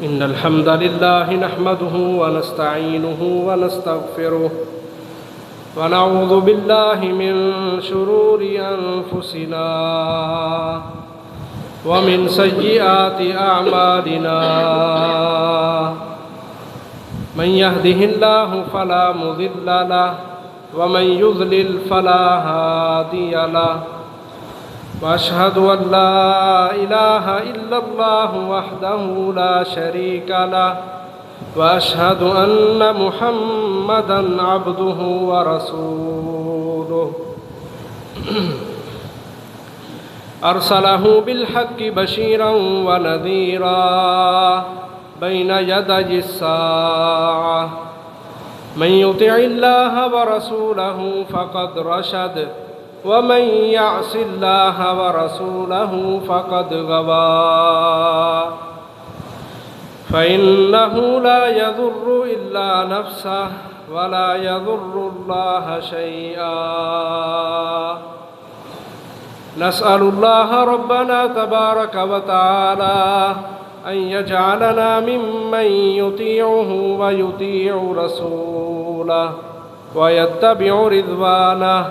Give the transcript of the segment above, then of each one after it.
إن الحمد لله نحمده ونستعينه ونستغفره ونعوذ بالله من شرور أنفسنا ومن سيئات أعمالنا من يهده الله فلا مضل له ومن يضلل فلا هادي له وأشهد أن لا إله إلا الله وحده لا شريك له وأشهد أن محمدًا عبده ورسوله أرسله بالحق بشيرًا ونذيرًا بين يدي الساعة من يطع الله ورسوله فقد رشد ومن يعص الله ورسوله فقد غوى فإنه لا يضر إلا نفسه ولا يضر الله شيئا نسأل الله ربنا تبارك وتعالى أن يجعلنا ممن يطيعه ويطيع رسوله ويتبع رضوانه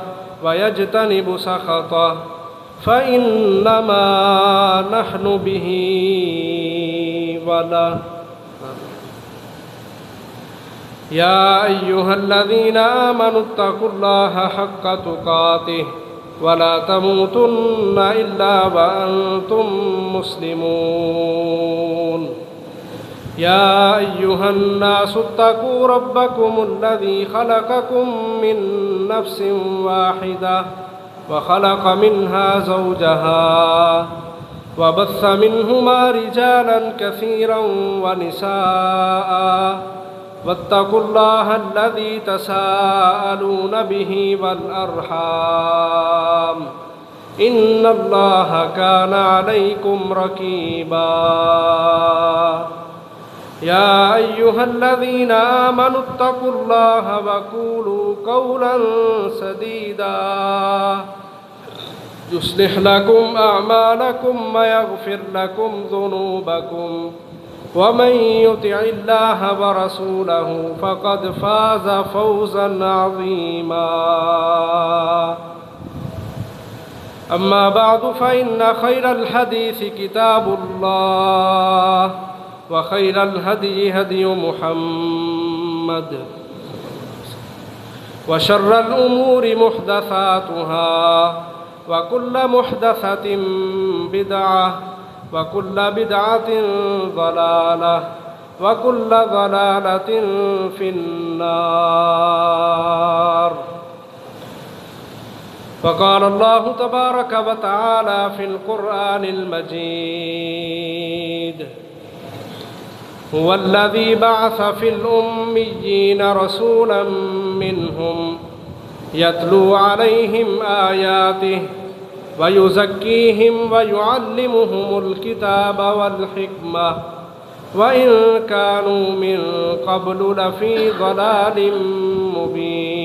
ويجتنب سخطه فإنما نحن به وله يا أيها الذين آمنوا اتقوا الله حق تقاته ولا تموتن إلا وأنتم مسلمون يا أيها الناس اتقوا ربكم الذي خلقكم من نفس واحدة وخلق منها زوجها وبث منهما رجالا كثيرا ونساء واتقوا الله الذي تساءلون به والأرحام إن الله كان عليكم رقيبا يا أيها الذين آمنوا اتقوا الله وقولوا قولا سديدا يصلح لكم أعمالكم ويغفر لكم ذنوبكم ومن يطع الله ورسوله فقد فاز فوزا عظيما أما بعد فإن خير الحديث كتاب الله وخير الهدي هدي محمد وشر الأمور محدثاتها وكل محدثة بدعة وكل بدعة ضلالة وكل ضلالة في النار فقال الله تبارك وتعالى في القرآن المجيد هو الذي بعث في الأميين رسولا منهم يتلو عليهم آياته ويزكيهم ويعلمهم الكتاب والحكمة وإن كانوا من قبل لفي ضلال مبين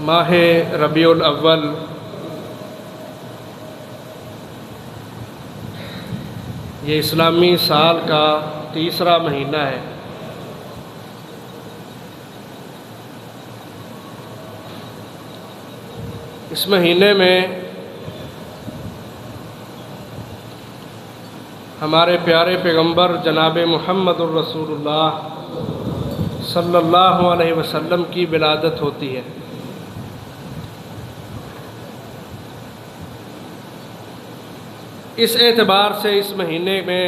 ماہ ربیع الاول یہ اسلامی سال کا تیسرا مہینہ ہے۔ اس مہینے میں ہمارے پیارے پیغمبر جناب محمد الرسول اللہ صلی اللہ علیہ وسلم کی ولادت ہوتی ہے۔ اس اعتبار سے اس مہینے میں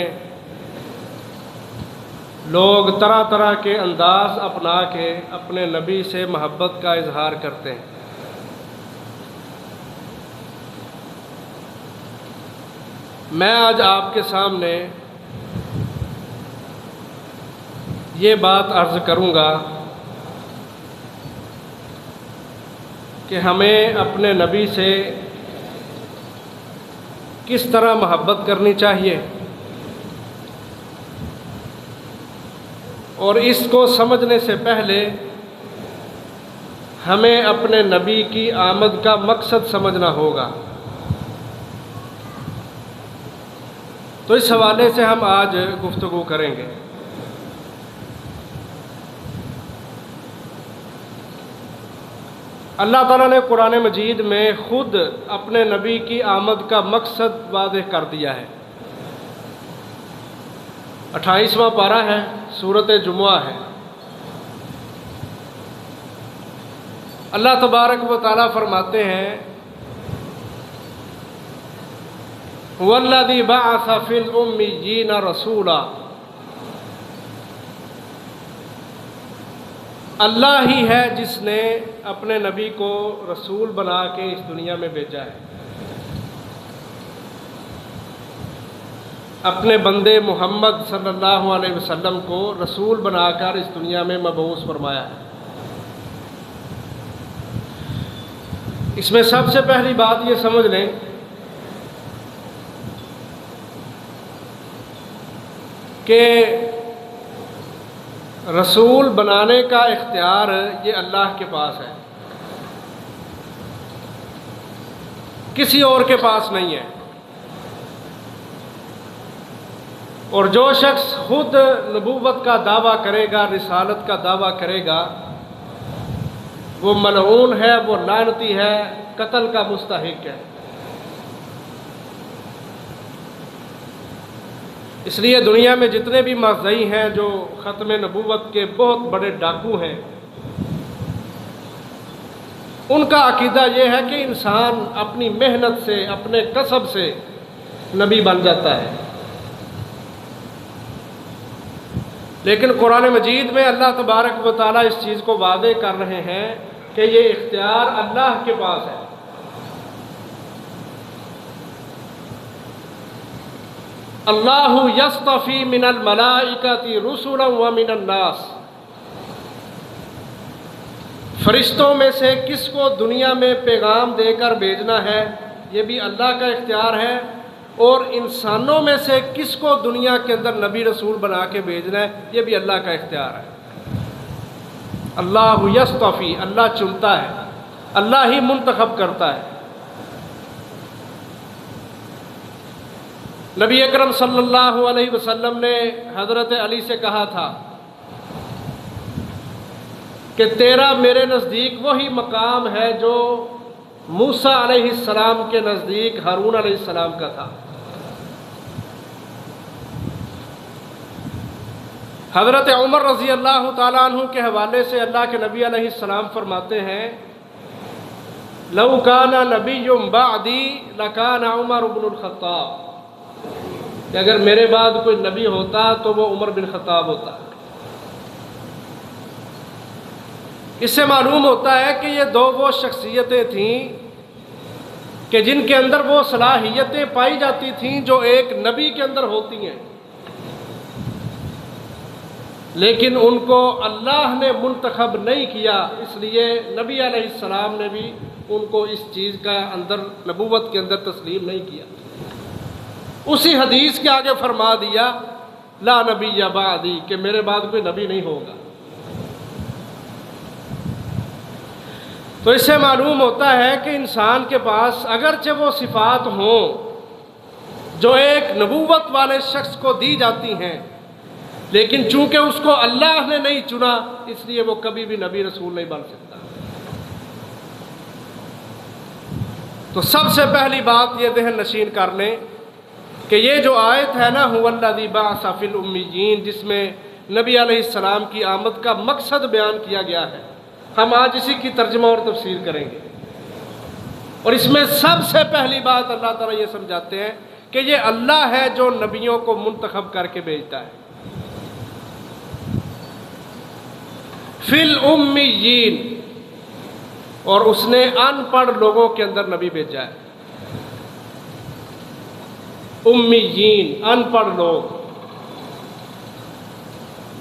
لوگ طرح طرح کے انداز اپنا کے اپنے نبی سے محبت کا اظہار کرتے ہیں۔ میں آج آپ کے سامنے یہ بات عرض کروں گا کہ ہمیں اپنے نبی سے کس طرح محبت کرنی چاہیے، اور اس کو سمجھنے سے پہلے ہمیں اپنے نبی کی آمد کا مقصد سمجھنا ہوگا۔ تو اس حوالے سے ہم آج گفتگو کریں گے۔ اللہ تعالیٰ نے قرآن مجید میں خود اپنے نبی کی آمد کا مقصد واضح کر دیا ہے۔ 28واں پارہ ہے، سورۃ جمعہ ہے۔ اللہ تبارک و تعالیٰ فرماتے ہیں وَالَّذِي بَعَثَ فِي الْأُمِّيِّينَ رَسُولًا، اللہ ہی ہے جس نے اپنے نبی کو رسول بنا کے اس دنیا میں بھیجا ہے، اپنے بندے محمد صلی اللہ علیہ وسلم کو رسول بنا کر اس دنیا میں مبعوث فرمایا ہے۔ اس میں سب سے پہلی بات یہ سمجھ لیں کہ رسول بنانے کا اختیار یہ اللہ کے پاس ہے، کسی اور کے پاس نہیں ہے۔ اور جو شخص خود نبوت کا دعویٰ کرے گا، رسالت کا دعویٰ کرے گا، وہ ملعون ہے، وہ لعنتی ہے، قتل کا مستحق ہے۔ اس لیے دنیا میں جتنے بھی مدعی ہیں جو ختم نبوت کے بہت بڑے ڈاکو ہیں، ان کا عقیدہ یہ ہے کہ انسان اپنی محنت سے، اپنے کسب سے نبی بن جاتا ہے۔ لیکن قرآن مجید میں اللہ تبارک و تعالیٰ اس چیز کو واضح کر رہے ہیں کہ یہ اختیار اللہ کے پاس ہے۔ اللہ یصطفی من الملائکۃ رسلا ومن الناس، فرشتوں میں سے کس کو دنیا میں پیغام دے کر بھیجنا ہے یہ بھی اللہ کا اختیار ہے، اور انسانوں میں سے کس کو دنیا کے اندر نبی رسول بنا کے بھیجنا ہے یہ بھی اللہ کا اختیار ہے۔ اللہ یصطفی، اللہ چنتا ہے، اللہ ہی منتخب کرتا ہے۔ نبی اکرم صلی اللہ علیہ وسلم نے حضرت علی سے کہا تھا کہ تیرا میرے نزدیک وہی مقام ہے جو موسیٰ علیہ السلام کے نزدیک ہارون علیہ السلام کا تھا۔ حضرت عمر رضی اللہ تعالیٰ عنہ کے حوالے سے اللہ کے نبی علیہ السلام فرماتے ہیں لو کان نبی بعدی لکان عمر بن الخطاب، کہ اگر میرے بعد کوئی نبی ہوتا تو وہ عمر بن خطاب ہوتا۔ اس سے معلوم ہوتا ہے کہ یہ دو وہ شخصیتیں تھیں کہ جن کے اندر وہ صلاحیتیں پائی جاتی تھیں جو ایک نبی کے اندر ہوتی ہیں، لیکن ان کو اللہ نے منتخب نہیں کیا، اس لیے نبی علیہ السلام نے بھی ان کو اس چیز کا اندر نبوت کے اندر تسلیم نہیں کیا۔ اسی حدیث کے آگے فرما دیا لا نبی بعدی، کہ میرے بعد کوئی نبی نہیں ہوگا۔ تو اس سے معلوم ہوتا ہے کہ انسان کے پاس اگرچہ وہ صفات ہوں جو ایک نبوت والے شخص کو دی جاتی ہیں، لیکن چونکہ اس کو اللہ نے نہیں چنا اس لیے وہ کبھی بھی نبی رسول نہیں بن سکتا۔ تو سب سے پہلی بات یہ ذہن نشین کر لیں کہ یہ جو آیت ہے نا هو الذی بعث فی الامیین، جس میں نبی علیہ السلام کی آمد کا مقصد بیان کیا گیا ہے، ہم آج اسی کی ترجمہ اور تفسیر کریں گے۔ اور اس میں سب سے پہلی بات اللہ تعالیٰ یہ سمجھاتے ہیں کہ یہ اللہ ہے جو نبیوں کو منتخب کر کے بھیجتا ہے۔ فی الامیین، اور اس نے ان پڑھ لوگوں کے اندر نبی بھیجا ہے۔ امیین، ان پڑھ لوگ۔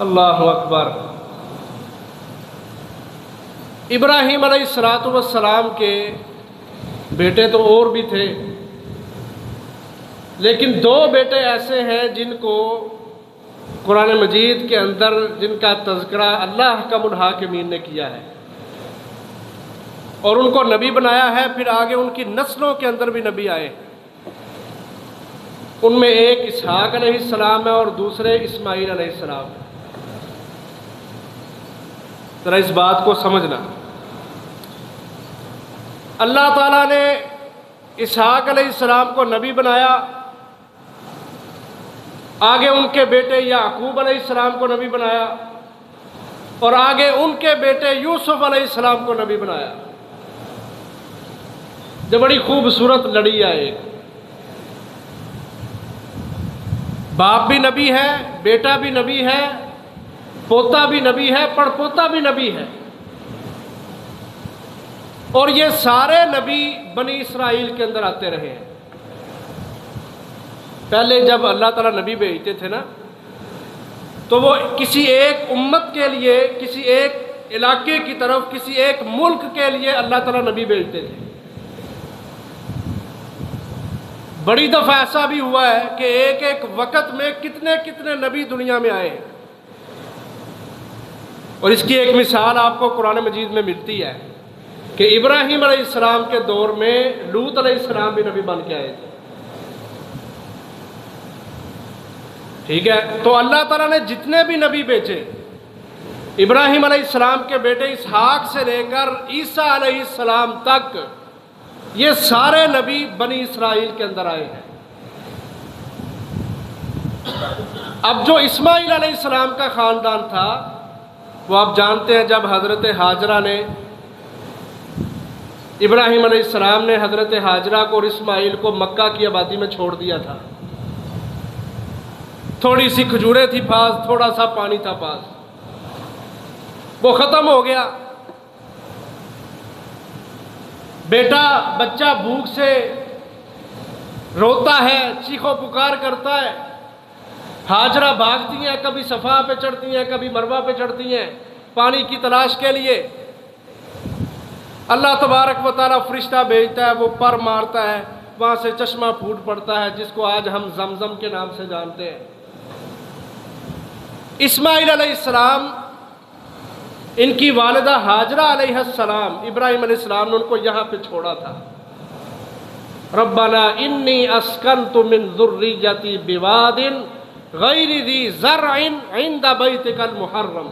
اللہ اکبر۔ ابراہیم علیہ السلام کے بیٹے تو اور بھی تھے، لیکن دو بیٹے ایسے ہیں جن کو قرآن مجید کے اندر جن کا تذکرہ اللہ احکم الحاکمین نے کیا ہے اور ان کو نبی بنایا ہے، پھر آگے ان کی نسلوں کے اندر بھی نبی آئے۔ ان میں ایک اسحاق علیہ السلام ہے اور دوسرے اسماعیل علیہ السلام ہے۔ ذرا اس بات کو سمجھنا، اللہ تعالیٰ نے اسحاق علیہ السلام کو نبی بنایا، آگے ان کے بیٹے یعقوب علیہ السلام کو نبی بنایا اور آگے ان کے بیٹے یوسف علیہ السلام کو نبی بنایا۔ جو بڑی خوبصورت لڑی ہے، ایک باپ بھی نبی ہے، بیٹا بھی نبی ہے، پوتا بھی نبی ہے، پڑ پوتا بھی نبی ہے، اور یہ سارے نبی بنی اسرائیل کے اندر آتے رہے ہیں۔ پہلے جب اللہ تعالیٰ نبی بھیجتے تھے نا، تو وہ کسی ایک امت کے لیے، کسی ایک علاقے کی طرف، کسی ایک ملک کے لیے اللہ تعالیٰ نبی بھیجتے تھے۔ بڑی دفعہ ایسا بھی ہوا ہے کہ ایک ایک وقت میں کتنے کتنے نبی دنیا میں آئے ہیں، اور اس کی ایک مثال آپ کو قرآن مجید میں ملتی ہے کہ ابراہیم علیہ السلام کے دور میں لوط علیہ السلام بھی نبی بن کے آئے تھے۔ ٹھیک ہے، تو اللہ تعالیٰ نے جتنے بھی نبی بھیجے، ابراہیم علیہ السلام کے بیٹے اسحاق سے لے کر عیسیٰ علیہ السلام تک، یہ سارے نبی بنی اسرائیل کے اندر آئے ہیں۔ اب جو اسماعیل علیہ السلام کا خاندان تھا، وہ آپ جانتے ہیں جب حضرت ہاجرہ نے، ابراہیم علیہ السلام نے حضرت ہاجرہ کو اور اسماعیل کو مکہ کی آبادی میں چھوڑ دیا تھا۔ تھوڑی سی کھجوریں تھی پاس، تھوڑا سا پانی تھا پاس، وہ ختم ہو گیا۔ بیٹا بچہ بھوک سے روتا ہے، چیخو پکار کرتا ہے، ہاجرہ بھاگتی ہیں، کبھی صفا پہ چڑھتی ہیں، کبھی مروہ پہ چڑھتی ہیں پانی کی تلاش کے لیے۔ اللہ تبارک و تعالیٰ فرشتہ بھیجتا ہے، وہ پر مارتا ہے، وہاں سے چشمہ پھوٹ پڑتا ہے، جس کو آج ہم زمزم کے نام سے جانتے ہیں۔ اسماعیل علیہ السلام، ان کی والدہ ہاجرہ علیہ السلام، ابراہیم علیہ السلام نے ان کو یہاں پہ چھوڑا تھا۔ ربنا انی اسکنت من ذریتی بواد غیر ذی زرع عند بیتک المحرم،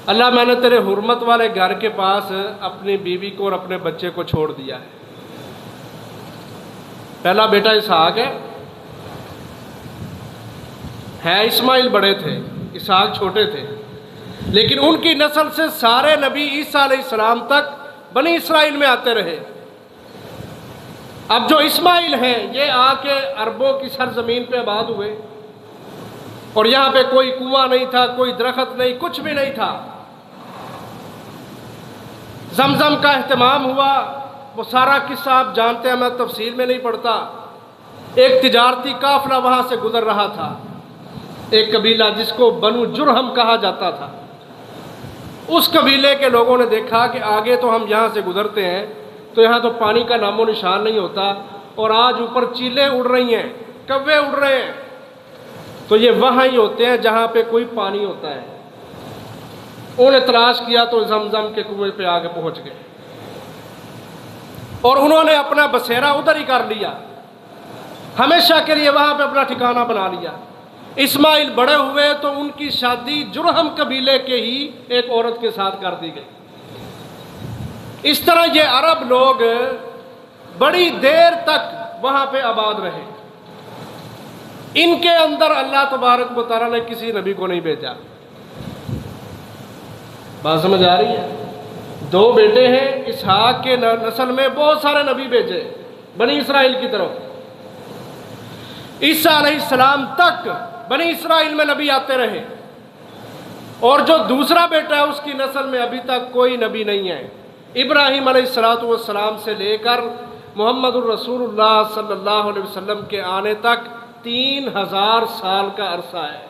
اللہ میں نے تیرے حرمت والے گھر کے پاس اپنی بیوی کو اور اپنے بچے کو چھوڑ دیا ہے۔ پہلا بیٹا اسحاق ہے اسماعیل بڑے تھے، اسحاق چھوٹے تھے، لیکن ان کی نسل سے سارے نبی عیسیٰ علیہ السلام تک بنی اسرائیل میں آتے رہے۔ اب جو اسماعیل ہیں، یہ آ کے عربوں کی سرزمین پہ آباد ہوئے، اور یہاں پہ کوئی کنواں نہیں تھا، کوئی درخت نہیں، کچھ بھی نہیں تھا۔ زمزم کا اہتمام ہوا، وہ سارا قصہ آپ جانتے ہیں، میں تفصیل میں نہیں پڑھتا۔ ایک تجارتی قافلہ وہاں سے گزر رہا تھا، ایک قبیلہ جس کو بنو جرہم کہا جاتا تھا، اس قبیلے کے لوگوں نے دیکھا کہ آگے تو ہم یہاں سے گزرتے ہیں تو یہاں تو پانی کا نام و نشان نہیں ہوتا، اور آج اوپر چیلیں اڑ رہی ہیں، کوے اڑ رہے ہیں، تو یہ وہاں ہی ہوتے ہیں جہاں پہ کوئی پانی ہوتا ہے۔ انہوں نے تلاش کیا تو زمزم کے کنویں پہ آگے پہنچ گئے، اور انہوں نے اپنا بسیرا ادھر ہی کر لیا، ہمیشہ کے لیے وہاں پہ اپنا ٹھکانہ بنا لیا۔ اسماعیل بڑے ہوئے تو ان کی شادی جرہم قبیلے کے ہی ایک عورت کے ساتھ کر دی گئی۔ اس طرح یہ عرب لوگ بڑی دیر تک وہاں پہ آباد رہے۔ ان کے اندر اللہ تبارک و تعالیٰ نے کسی نبی کو نہیں بھیجا۔ بات سمجھ آ رہی ہے؟ دو بیٹے ہیں، اسحاق کے نسل میں بہت سارے نبی بھیجے بنی اسرائیل کی طرف۔ عیسیٰ علیہ السلام تک بنی اسرائیل میں نبی آتے رہے، اور جو دوسرا بیٹا ہے اس کی نسل میں ابھی تک کوئی نبی نہیں ہے۔ ابراہیم علیہ السلام سے لے کر محمد الرسول اللہ صلی اللہ علیہ وسلم کے آنے تک 3000 سال کا عرصہ ہے۔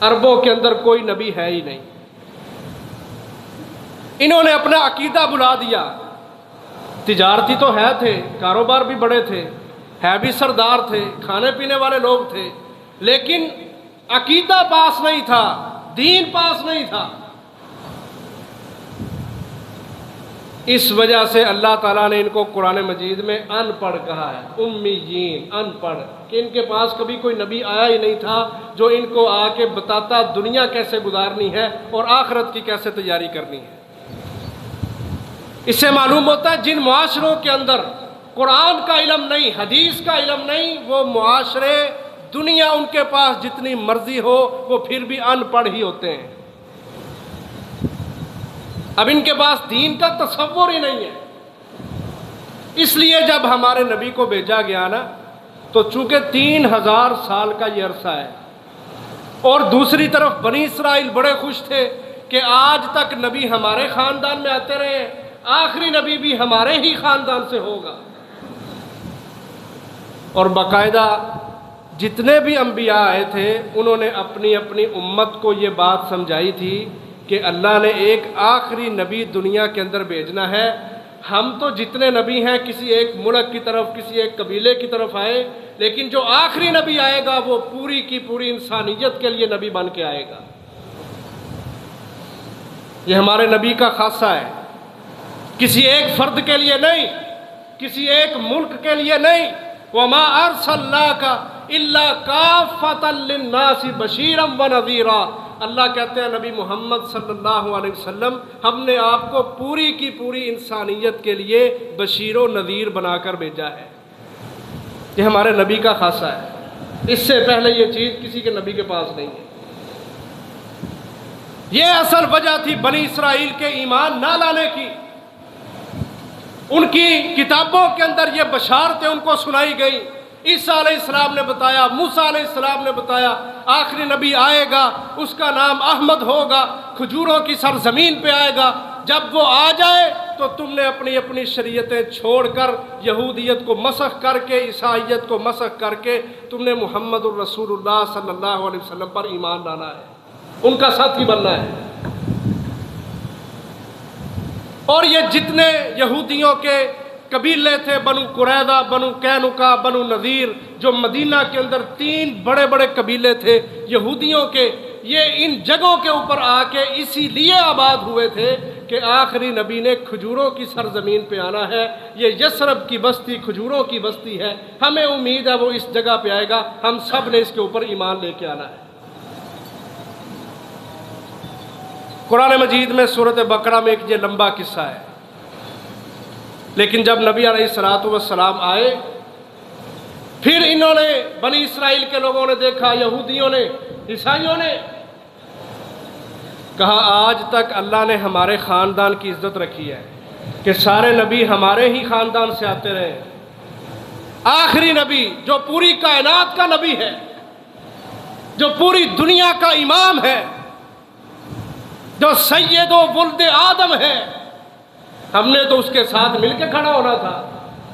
عربوں کے اندر کوئی نبی ہے ہی نہیں۔ انہوں نے اپنا عقیدہ بلا دیا۔ تجارتی تو ہے تھے، کاروبار بھی بڑے تھے، ہے بھی سردار تھے، کھانے پینے والے لوگ تھے، لیکن عقیدہ پاس نہیں تھا، دین پاس نہیں تھا۔ اس وجہ سے اللہ تعالیٰ نے ان کو قرآن مجید میں ان پڑھ کہا ہے، امیین، ان پڑھ، کہ ان کے پاس کبھی کوئی نبی آیا ہی نہیں تھا جو ان کو آ کے بتاتا دنیا کیسے گزارنی ہے اور آخرت کی کیسے تیاری کرنی ہے۔ اس سے معلوم ہوتا ہے جن معاشروں کے اندر قرآن کا علم نہیں، حدیث کا علم نہیں، وہ معاشرے، دنیا ان کے پاس جتنی مرضی ہو وہ پھر بھی ان پڑھ ہی ہوتے ہیں۔ اب ان کے پاس دین کا تصور ہی نہیں ہے۔ اس لیے جب ہمارے نبی کو بھیجا گیا نا، تو چونکہ 3000 سال کا یہ عرصہ ہے، اور دوسری طرف بنی اسرائیل بڑے خوش تھے کہ آج تک نبی ہمارے خاندان میں آتے رہے، آخری نبی بھی ہمارے ہی خاندان سے ہوگا۔ اور باقاعدہ جتنے بھی انبیاء آئے تھے انہوں نے اپنی اپنی امت کو یہ بات سمجھائی تھی کہ اللہ نے ایک آخری نبی دنیا کے اندر بھیجنا ہے۔ ہم تو جتنے نبی ہیں کسی ایک ملک کی طرف، کسی ایک قبیلے کی طرف آئے، لیکن جو آخری نبی آئے گا وہ پوری کی پوری انسانیت کے لیے نبی بن کے آئے گا۔ یہ ہمارے نبی کا خاصہ ہے، کسی ایک فرد کے لیے نہیں، کسی ایک ملک کے لیے نہیں۔ وَمَا أَرْسَلْنَاكَ إِلَّا كَافَّةً لِلنَّاسِ بَشِيرًا وَنَذِيرًا۔ اللہ کہتے ہیں نبی محمد صلی اللہ علیہ وسلم، ہم نے آپ کو پوری کی پوری انسانیت کے لیے بشیر و نذیر بنا کر بھیجا ہے۔ یہ ہمارے نبی کا خاصہ ہے، اس سے پہلے یہ چیز کسی کے نبی کے پاس نہیں ہے۔ یہ اصل وجہ تھی بنی اسرائیل کے ایمان نہ لانے کی۔ ان کی کتابوں کے اندر یہ بشارتیں ان کو سنائی گئی۔ عیسیٰ علیہ السلام نے بتایا، موسیٰ علیہ السلام نے بتایا، آخری نبی آئے گا، اس کا نام احمد ہوگا، کھجوروں کی سرزمین پہ آئے گا۔ جب وہ آ جائے تو تم نے اپنی اپنی شریعتیں چھوڑ کر، یہودیت کو مسخ کر کے، عیسائیت کو مسخ کر کے، تم نے محمد الرسول اللہ صلی اللہ علیہ وسلم پر ایمان لانا ہے، ان کا ساتھی بننا ہے۔ اور یہ جتنے یہودیوں کے قبیلے تھے، بنو قریظہ، بنو قینقاع، بنو نذیر، جو مدینہ کے اندر 3 بڑے بڑے قبیلے تھے یہودیوں کے، یہ ان جگہوں کے اوپر آ کے اسی لیے آباد ہوئے تھے کہ آخری نبی نے کھجوروں کی سرزمین پہ آنا ہے، یہ یثرب کی بستی کھجوروں کی بستی ہے، ہمیں امید ہے وہ اس جگہ پہ آئے گا، ہم سب نے اس کے اوپر ایمان لے کے آنا ہے۔ قرآن مجید میں سورۃ بقرہ میں ایک یہ لمبا قصہ ہے، لیکن جب نبی علیہ السلام آئے، پھر انہوں نے، بنی اسرائیل کے لوگوں نے دیکھا، یہودیوں نے، عیسائیوں نے کہا آج تک اللہ نے ہمارے خاندان کی عزت رکھی ہے کہ سارے نبی ہمارے ہی خاندان سے آتے رہے، آخری نبی جو پوری کائنات کا نبی ہے، جو پوری دنیا کا امام ہے، جو سید و ولد آدم ہے، ہم نے تو اس کے ساتھ مل کے کھڑا ہونا تھا،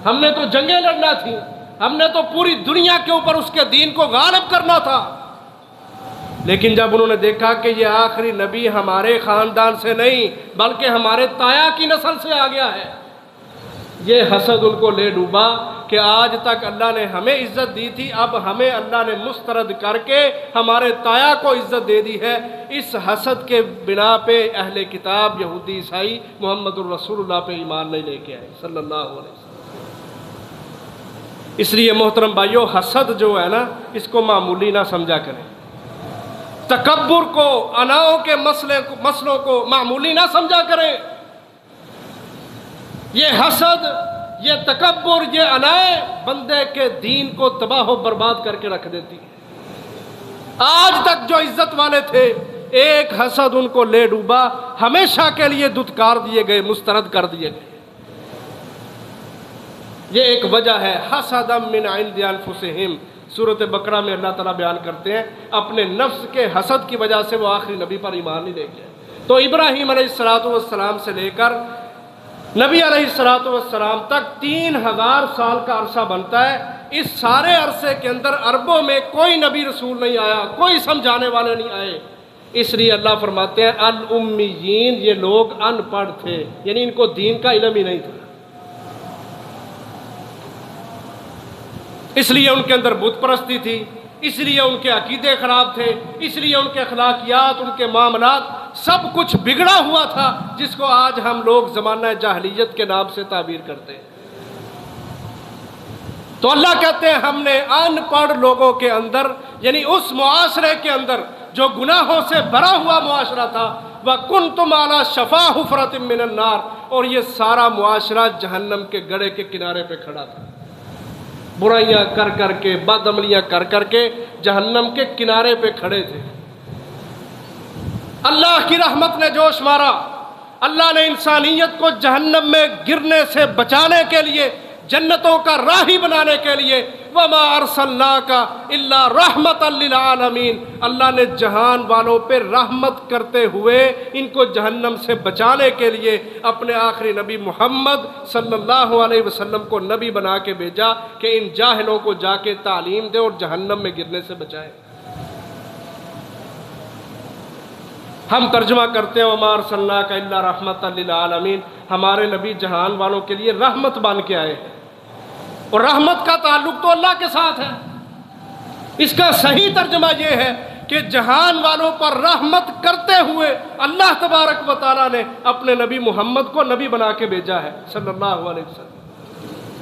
ہم نے تو جنگیں لڑنا تھی، ہم نے تو پوری دنیا کے اوپر اس کے دین کو غالب کرنا تھا۔ لیکن جب انہوں نے دیکھا کہ یہ آخری نبی ہمارے خاندان سے نہیں بلکہ ہمارے تایا کی نسل سے آ گیا ہے، یہ حسد ان کو لے ڈوبا کہ آج تک اللہ نے ہمیں عزت دی تھی، اب ہمیں اللہ نے مسترد کر کے ہمارے تایا کو عزت دے دی ہے۔ اس حسد کے بنا پہ اہل کتاب، یہودی، عیسائی محمد الرسول اللہ پہ ایمان نہیں لے کے آئے صلی اللہ علیہ وسلم۔ اس لیے محترم بھائیو، حسد جو ہے نا، اس کو معمولی نہ سمجھا کریں، تکبر کو، اناؤں کے مسئلوں کو معمولی نہ سمجھا کریں۔ یہ حسد، یہ تکبر، یہ انائیں بندے کے دین کو تباہ و برباد کر کے رکھ دیتی ہے۔ آج تک جو عزت والے تھے، ایک حسد ان کو لے ڈوبا، ہمیشہ کے لیے دھتکار دیے گئے، مسترد کر دیے گئے۔ یہ ایک وجہ ہے، حسدا من عند انفسہم، سورۃ بقرہ میں اللہ تعالیٰ بیان کرتے ہیں اپنے نفس کے حسد کی وجہ سے وہ آخری نبی پر ایمان نہیں لے گئے۔ تو ابراہیم علیہ السلام سے لے کر نبی علیہ السلام تک 3000 سال کا عرصہ بنتا ہے۔ اس سارے عرصے کے اندر عربوں میں کوئی نبی رسول نہیں آیا، کوئی سمجھانے والے نہیں آئے، اس لیے اللہ فرماتے ہیں الامیین، یہ لوگ ان پڑھ تھے، یعنی ان کو دین کا علم ہی نہیں تھا۔ اس لیے ان کے اندر بت پرستی تھی، اس لیے ان کے عقیدے خراب تھے، اس لیے ان کے اخلاقیات، ان کے معاملات سب کچھ بگڑا ہوا تھا، جس کو آج ہم لوگ زمانہ جاہلیت کے نام سے تعبیر کرتے ہیں۔ تو اللہ کہتے ہیں ہم نے ان پڑھ لوگوں کے اندر، یعنی اس معاشرے کے اندر جو گناہوں سے بھرا ہوا معاشرہ تھا، وَكُنْتُمْ عَلَىٰ شَفَا حُفْرَةٍ مِّنَ النَّارِ، اور یہ سارا معاشرہ جہنم کے گڑھے کے کنارے پہ کھڑا تھا، برائیاں کر کر کے، بد عملیاں کر کر کے جہنم کے کنارے پہ کھڑے تھے۔ اللہ کی رحمت نے جوش مارا، اللہ نے انسانیت کو جہنم میں گرنے سے بچانے کے لیے، جنتوں کا راہی بنانے کے لیے، وَمَا أَرْسَلْنَاكَ إِلَّا رَحْمَةً لِّلْعَالَمِينَ، اللہ نے جہان والوں پہ رحمت کرتے ہوئے ان کو جہنم سے بچانے کے لیے اپنے آخری نبی محمد صلی اللہ علیہ وسلم کو نبی بنا کے بھیجا کہ ان جاہلوں کو جا کے تعلیم دے اور جہنم میں گرنے سے بچائے۔ ہم ترجمہ کرتے ہیں وَمَا أَرْسَلْنَاكَ إِلَّا رَحْمَةً لِّلْعَالَمِينَ، ہمارے نبی جہان والوں کے لیے رحمت بن کے آئے ہیں، اور رحمت کا تعلق تو اللہ کے ساتھ ہے۔ اس کا صحیح ترجمہ یہ ہے کہ جہان والوں پر رحمت کرتے ہوئے اللہ تبارک و تعالیٰ نے اپنے نبی محمد کو نبی بنا کے بھیجا ہے صلی اللہ علیہ وسلم،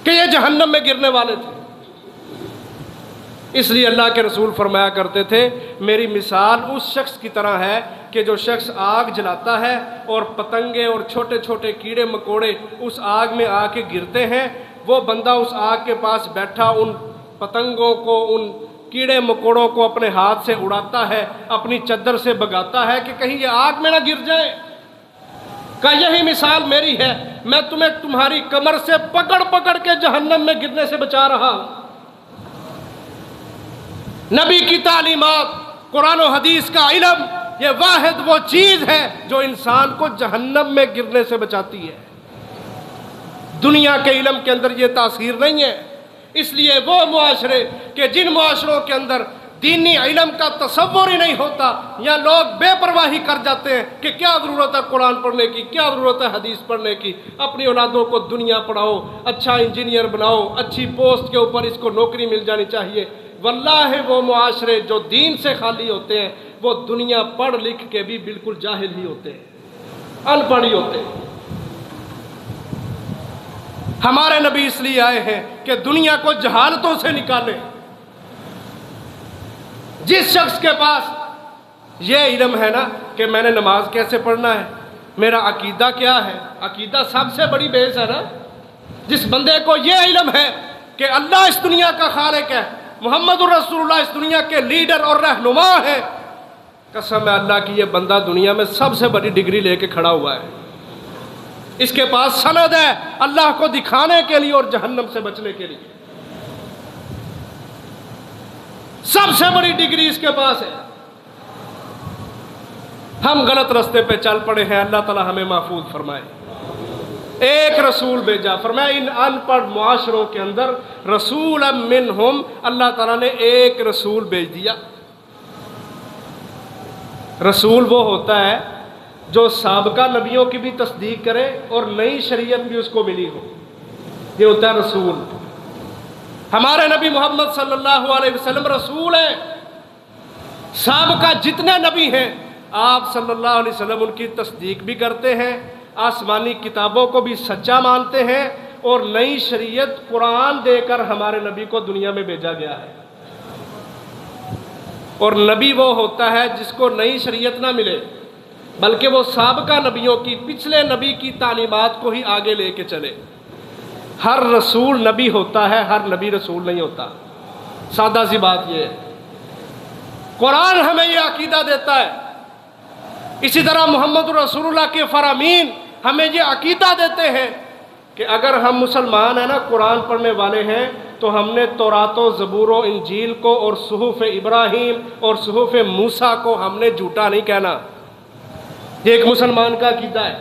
کہ یہ جہنم میں گرنے والے تھے۔ اس لیے اللہ کے رسول فرمایا کرتے تھے میری مثال اس شخص کی طرح ہے کہ جو شخص آگ جلاتا ہے اور پتنگے اور چھوٹے چھوٹے کیڑے مکوڑے اس آگ میں آ کے گرتے ہیں، وہ بندہ اس آگ کے پاس بیٹھا ان پتنگوں کو، ان کیڑے مکوڑوں کو اپنے ہاتھ سے اڑاتا ہے، اپنی چادر سے بگاتا ہے کہ کہیں یہ آگ میں نہ گر جائے۔ کہ یہی مثال میری ہے، میں تمہیں تمہاری کمر سے پکڑ پکڑ کے جہنم میں گرنے سے بچا رہا ہوں۔ نبی کی تعلیمات، قرآن و حدیث کا علم، یہ واحد وہ چیز ہے جو انسان کو جہنم میں گرنے سے بچاتی ہے۔ دنیا کے علم کے اندر یہ تاثیر نہیں ہے۔ اس لیے وہ معاشرے کہ جن معاشروں کے اندر دینی علم کا تصور ہی نہیں ہوتا، یا لوگ بے پرواہی کر جاتے ہیں کہ کیا ضرورت ہے قرآن پڑھنے کی، کیا ضرورت ہے حدیث پڑھنے کی، اپنی اولادوں کو دنیا پڑھاؤ، اچھا انجینئر بناؤ، اچھی پوسٹ کے اوپر اس کو نوکری مل جانی چاہیے۔ واللہ وہ معاشرے جو دین سے خالی ہوتے ہیں وہ دنیا پڑھ لکھ کے بھی بالکل جاہل ہی ہوتے ہیں، ان پڑھ ہی ہوتے ہیں۔ ہمارے نبی اس لیے آئے ہیں کہ دنیا کو جہالتوں سے نکالیں۔ جس شخص کے پاس یہ علم ہے نا کہ میں نے نماز کیسے پڑھنا ہے، میرا عقیدہ کیا ہے، عقیدہ سب سے بڑی بیس ہے نا۔ جس بندے کو یہ علم ہے کہ اللہ اس دنیا کا خالق ہے، محمد الرسول اللہ اس دنیا کے لیڈر اور رہنما ہے، قسم ہے اللہ کی یہ بندہ دنیا میں سب سے بڑی ڈگری لے کے کھڑا ہوا ہے۔ اس کے پاس سند ہے اللہ کو دکھانے کے لیے اور جہنم سے بچنے کے لیے، سب سے بڑی ڈگری اس کے پاس ہے۔ ہم غلط رستے پہ چل پڑے ہیں، اللہ تعالی ہمیں محفوظ فرمائے۔ ایک رسول بھیجا، فرمایا ان ان پڑھ معاشروں کے اندر رسولا منہم، اللہ تعالیٰ نے ایک رسول بھیج دیا۔ رسول وہ ہوتا ہے جو سابقہ نبیوں کی بھی تصدیق کرے اور نئی شریعت بھی اس کو ملی ہو، یہ ہوتا ہے رسول۔ ہمارے نبی محمد صلی اللہ علیہ وسلم رسول ہیں۔ سابقہ جتنے نبی ہیں آپ صلی اللہ علیہ وسلم ان کی تصدیق بھی کرتے ہیں، آسمانی کتابوں کو بھی سچا مانتے ہیں، اور نئی شریعت قرآن دے کر ہمارے نبی کو دنیا میں بھیجا گیا ہے۔ اور نبی وہ ہوتا ہے جس کو نئی شریعت نہ ملے، بلکہ وہ سابقہ نبیوں کی، پچھلے نبی کی تعلیمات کو ہی آگے لے کے چلے۔ ہر رسول نبی ہوتا ہے، ہر نبی رسول نہیں ہوتا، سادہ سی بات یہ ہے۔ قرآن ہمیں یہ عقیدہ دیتا ہے، اسی طرح محمد رسول اللہ کے فرامین ہمیں یہ عقیدہ دیتے ہیں کہ اگر ہم مسلمان ہیں نا، قرآن پڑھنے والے ہیں، تو ہم نے تورات و زبور و انجیل کو اور صحف ابراہیم اور صحف موسیٰ کو ہم نے جھوٹا نہیں کہنا۔ یہ ایک مسلمان کا عقیدہ ہے۔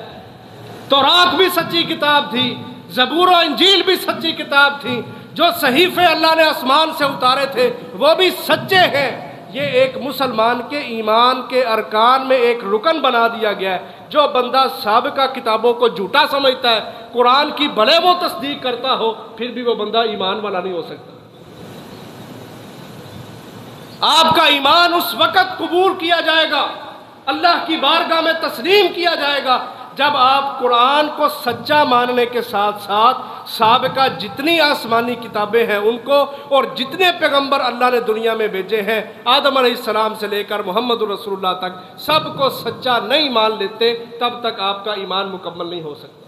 تورات بھی سچی کتاب تھی، زبور و انجیل بھی سچی کتاب تھی، جو صحیفے اللہ نے آسمان سے اتارے تھے وہ بھی سچے ہیں۔ یہ ایک مسلمان کے ایمان کے ارکان میں ایک رکن بنا دیا گیا ہے۔ جو بندہ سابقہ کتابوں کو جھوٹا سمجھتا ہے، قرآن کی بھلے وہ تصدیق کرتا ہو، پھر بھی وہ بندہ ایمان والا نہیں ہو سکتا۔ آپ کا ایمان اس وقت قبول کیا جائے گا، اللہ کی بارگاہ میں تسلیم کیا جائے گا، جب آپ قرآن کو سچا ماننے کے ساتھ ساتھ سابقہ جتنی آسمانی کتابیں ہیں ان کو، اور جتنے پیغمبر اللہ نے دنیا میں بھیجے ہیں آدم علیہ السلام سے لے کر محمد رسول اللہ تک، سب کو سچا نہیں مان لیتے، تب تک آپ کا ایمان مکمل نہیں ہو سکتا۔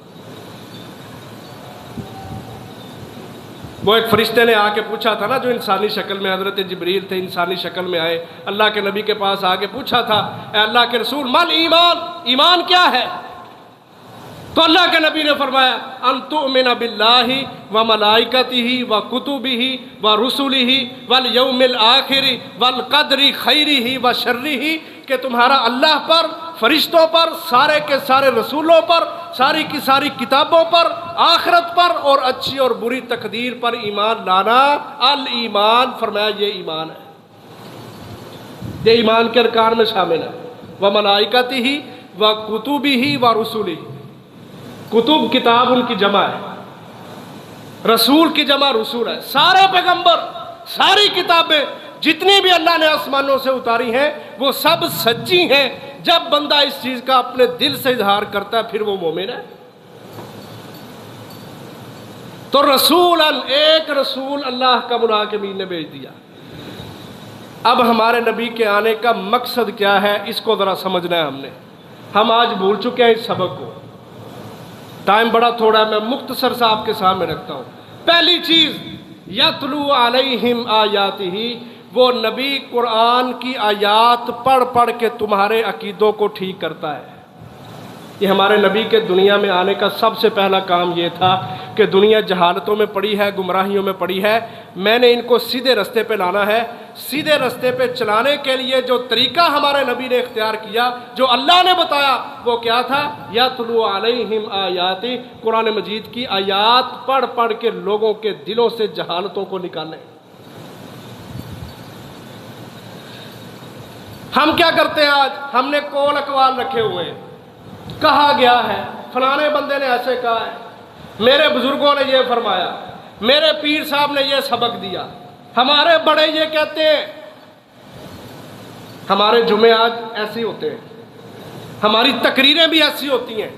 وہ ایک فرشتے نے آ کے پوچھا تھا نا، جو انسانی شکل میں، حضرت جبریل تھے، انسانی شکل میں آئے، اللہ کے نبی کے پاس آ کے پوچھا تھا، اے اللہ کے رسول مل ایمان، ایمان کیا ہے؟ تو اللہ کے نبی نے فرمایا ان تؤمن باللہ وملائکتہ وکتبہ ورسلہ والیوم الآخر والقدر خیرہ وشرہ، کہ تمہارا اللہ پر، فرشتوں پر، سارے کے سارے رسولوں پر، ساری کی ساری کتابوں پر، آخرت پر اور اچھی اور بری تقدیر پر ایمان لانا، الایمان، فرمایا یہ ایمان ہے، یہ ایمان کے ارکان میں شامل ہے۔ وملائکتہ وکتبہ ورسلہ، کتب کتاب ان کی جمع ہے، رسول کی جمع رسول ہے، سارے پیغمبر، ساری کتابیں جتنی بھی اللہ نے آسمانوں سے اتاری ہیں وہ سب سچی ہیں۔ جب بندہ اس چیز کا اپنے دل سے اظہار کرتا ہے پھر وہ مومن ہے۔ تو رسولاً، ایک رسول اللہ کا منعقمین نے بھیج دیا۔ اب ہمارے نبی کے آنے کا مقصد کیا ہے، اس کو ذرا سمجھنا ہے ہم نے۔ ہم آج بھول چکے ہیں اس سبق کو، ٹائم بڑا تھوڑا ہے، میں مختصر سا آپ کے سامنے رکھتا ہوں۔ پہلی چیز، یتلو علیہم آیاتہ، وہ نبی قرآن کی آیات پڑھ پڑھ کے تمہارے عقیدوں کو ٹھیک کرتا ہے۔ یہ ہمارے نبی کے دنیا میں آنے کا سب سے پہلا کام یہ تھا کہ دنیا جہالتوں میں پڑی ہے، گمراہیوں میں پڑی ہے، میں نے ان کو سیدھے رستے پہ لانا ہے۔ سیدھے رستے پہ چلانے کے لیے جو طریقہ ہمارے نبی نے اختیار کیا، جو اللہ نے بتایا، وہ کیا تھا؟ یتلو علیہم آیاتی، قرآن مجید کی آیات پڑھ پڑھ کے لوگوں کے دلوں سے جہالتوں کو نکالیں۔ ہم کیا کرتے ہیں آج؟ ہم نے قول اقوال رکھے ہوئے ہیں، کہا گیا ہے، فلانے بندے نے ایسے کہا ہے، میرے بزرگوں نے یہ فرمایا، میرے پیر صاحب نے یہ سبق دیا، ہمارے بڑے یہ کہتے ہیں۔ ہمارے جمعے آج ایسے ہوتے ہیں، ہماری تقریریں بھی ایسی ہوتی ہیں،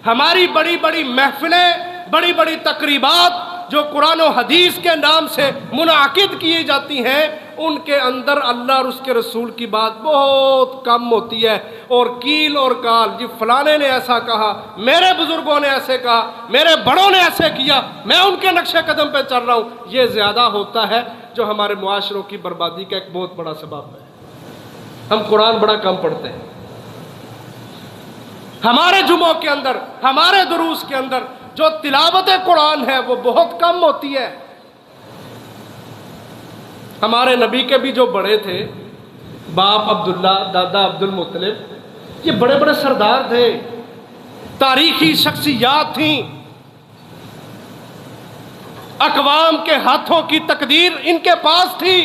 ہماری بڑی بڑی محفلیں، بڑی بڑی تقریبات جو قرآن و حدیث کے نام سے منعقد کی جاتی ہیں، ان کے اندر اللہ اور اس کے رسول کی بات بہت کم ہوتی ہے، اور کیل اور کال، جی فلانے نے ایسا کہا، میرے بزرگوں نے ایسے کہا، میرے بڑوں نے ایسے کیا، میں ان کے نقش قدم پہ چل رہا ہوں، یہ زیادہ ہوتا ہے، جو ہمارے معاشروں کی بربادی کا ایک بہت بڑا سبب ہے۔ ہم قرآن بڑا کم پڑھتے ہیں، ہمارے جمعوں کے اندر، ہمارے دروس کے اندر جو تلاوت قرآن ہے وہ بہت کم ہوتی ہے۔ ہمارے نبی کے بھی جو بڑے تھے، باپ عبداللہ، دادا عبد المطلب، یہ بڑے بڑے سردار تھے، تاریخی شخصیات تھیں، اقوام کے ہاتھوں کی تقدیر ان کے پاس تھی،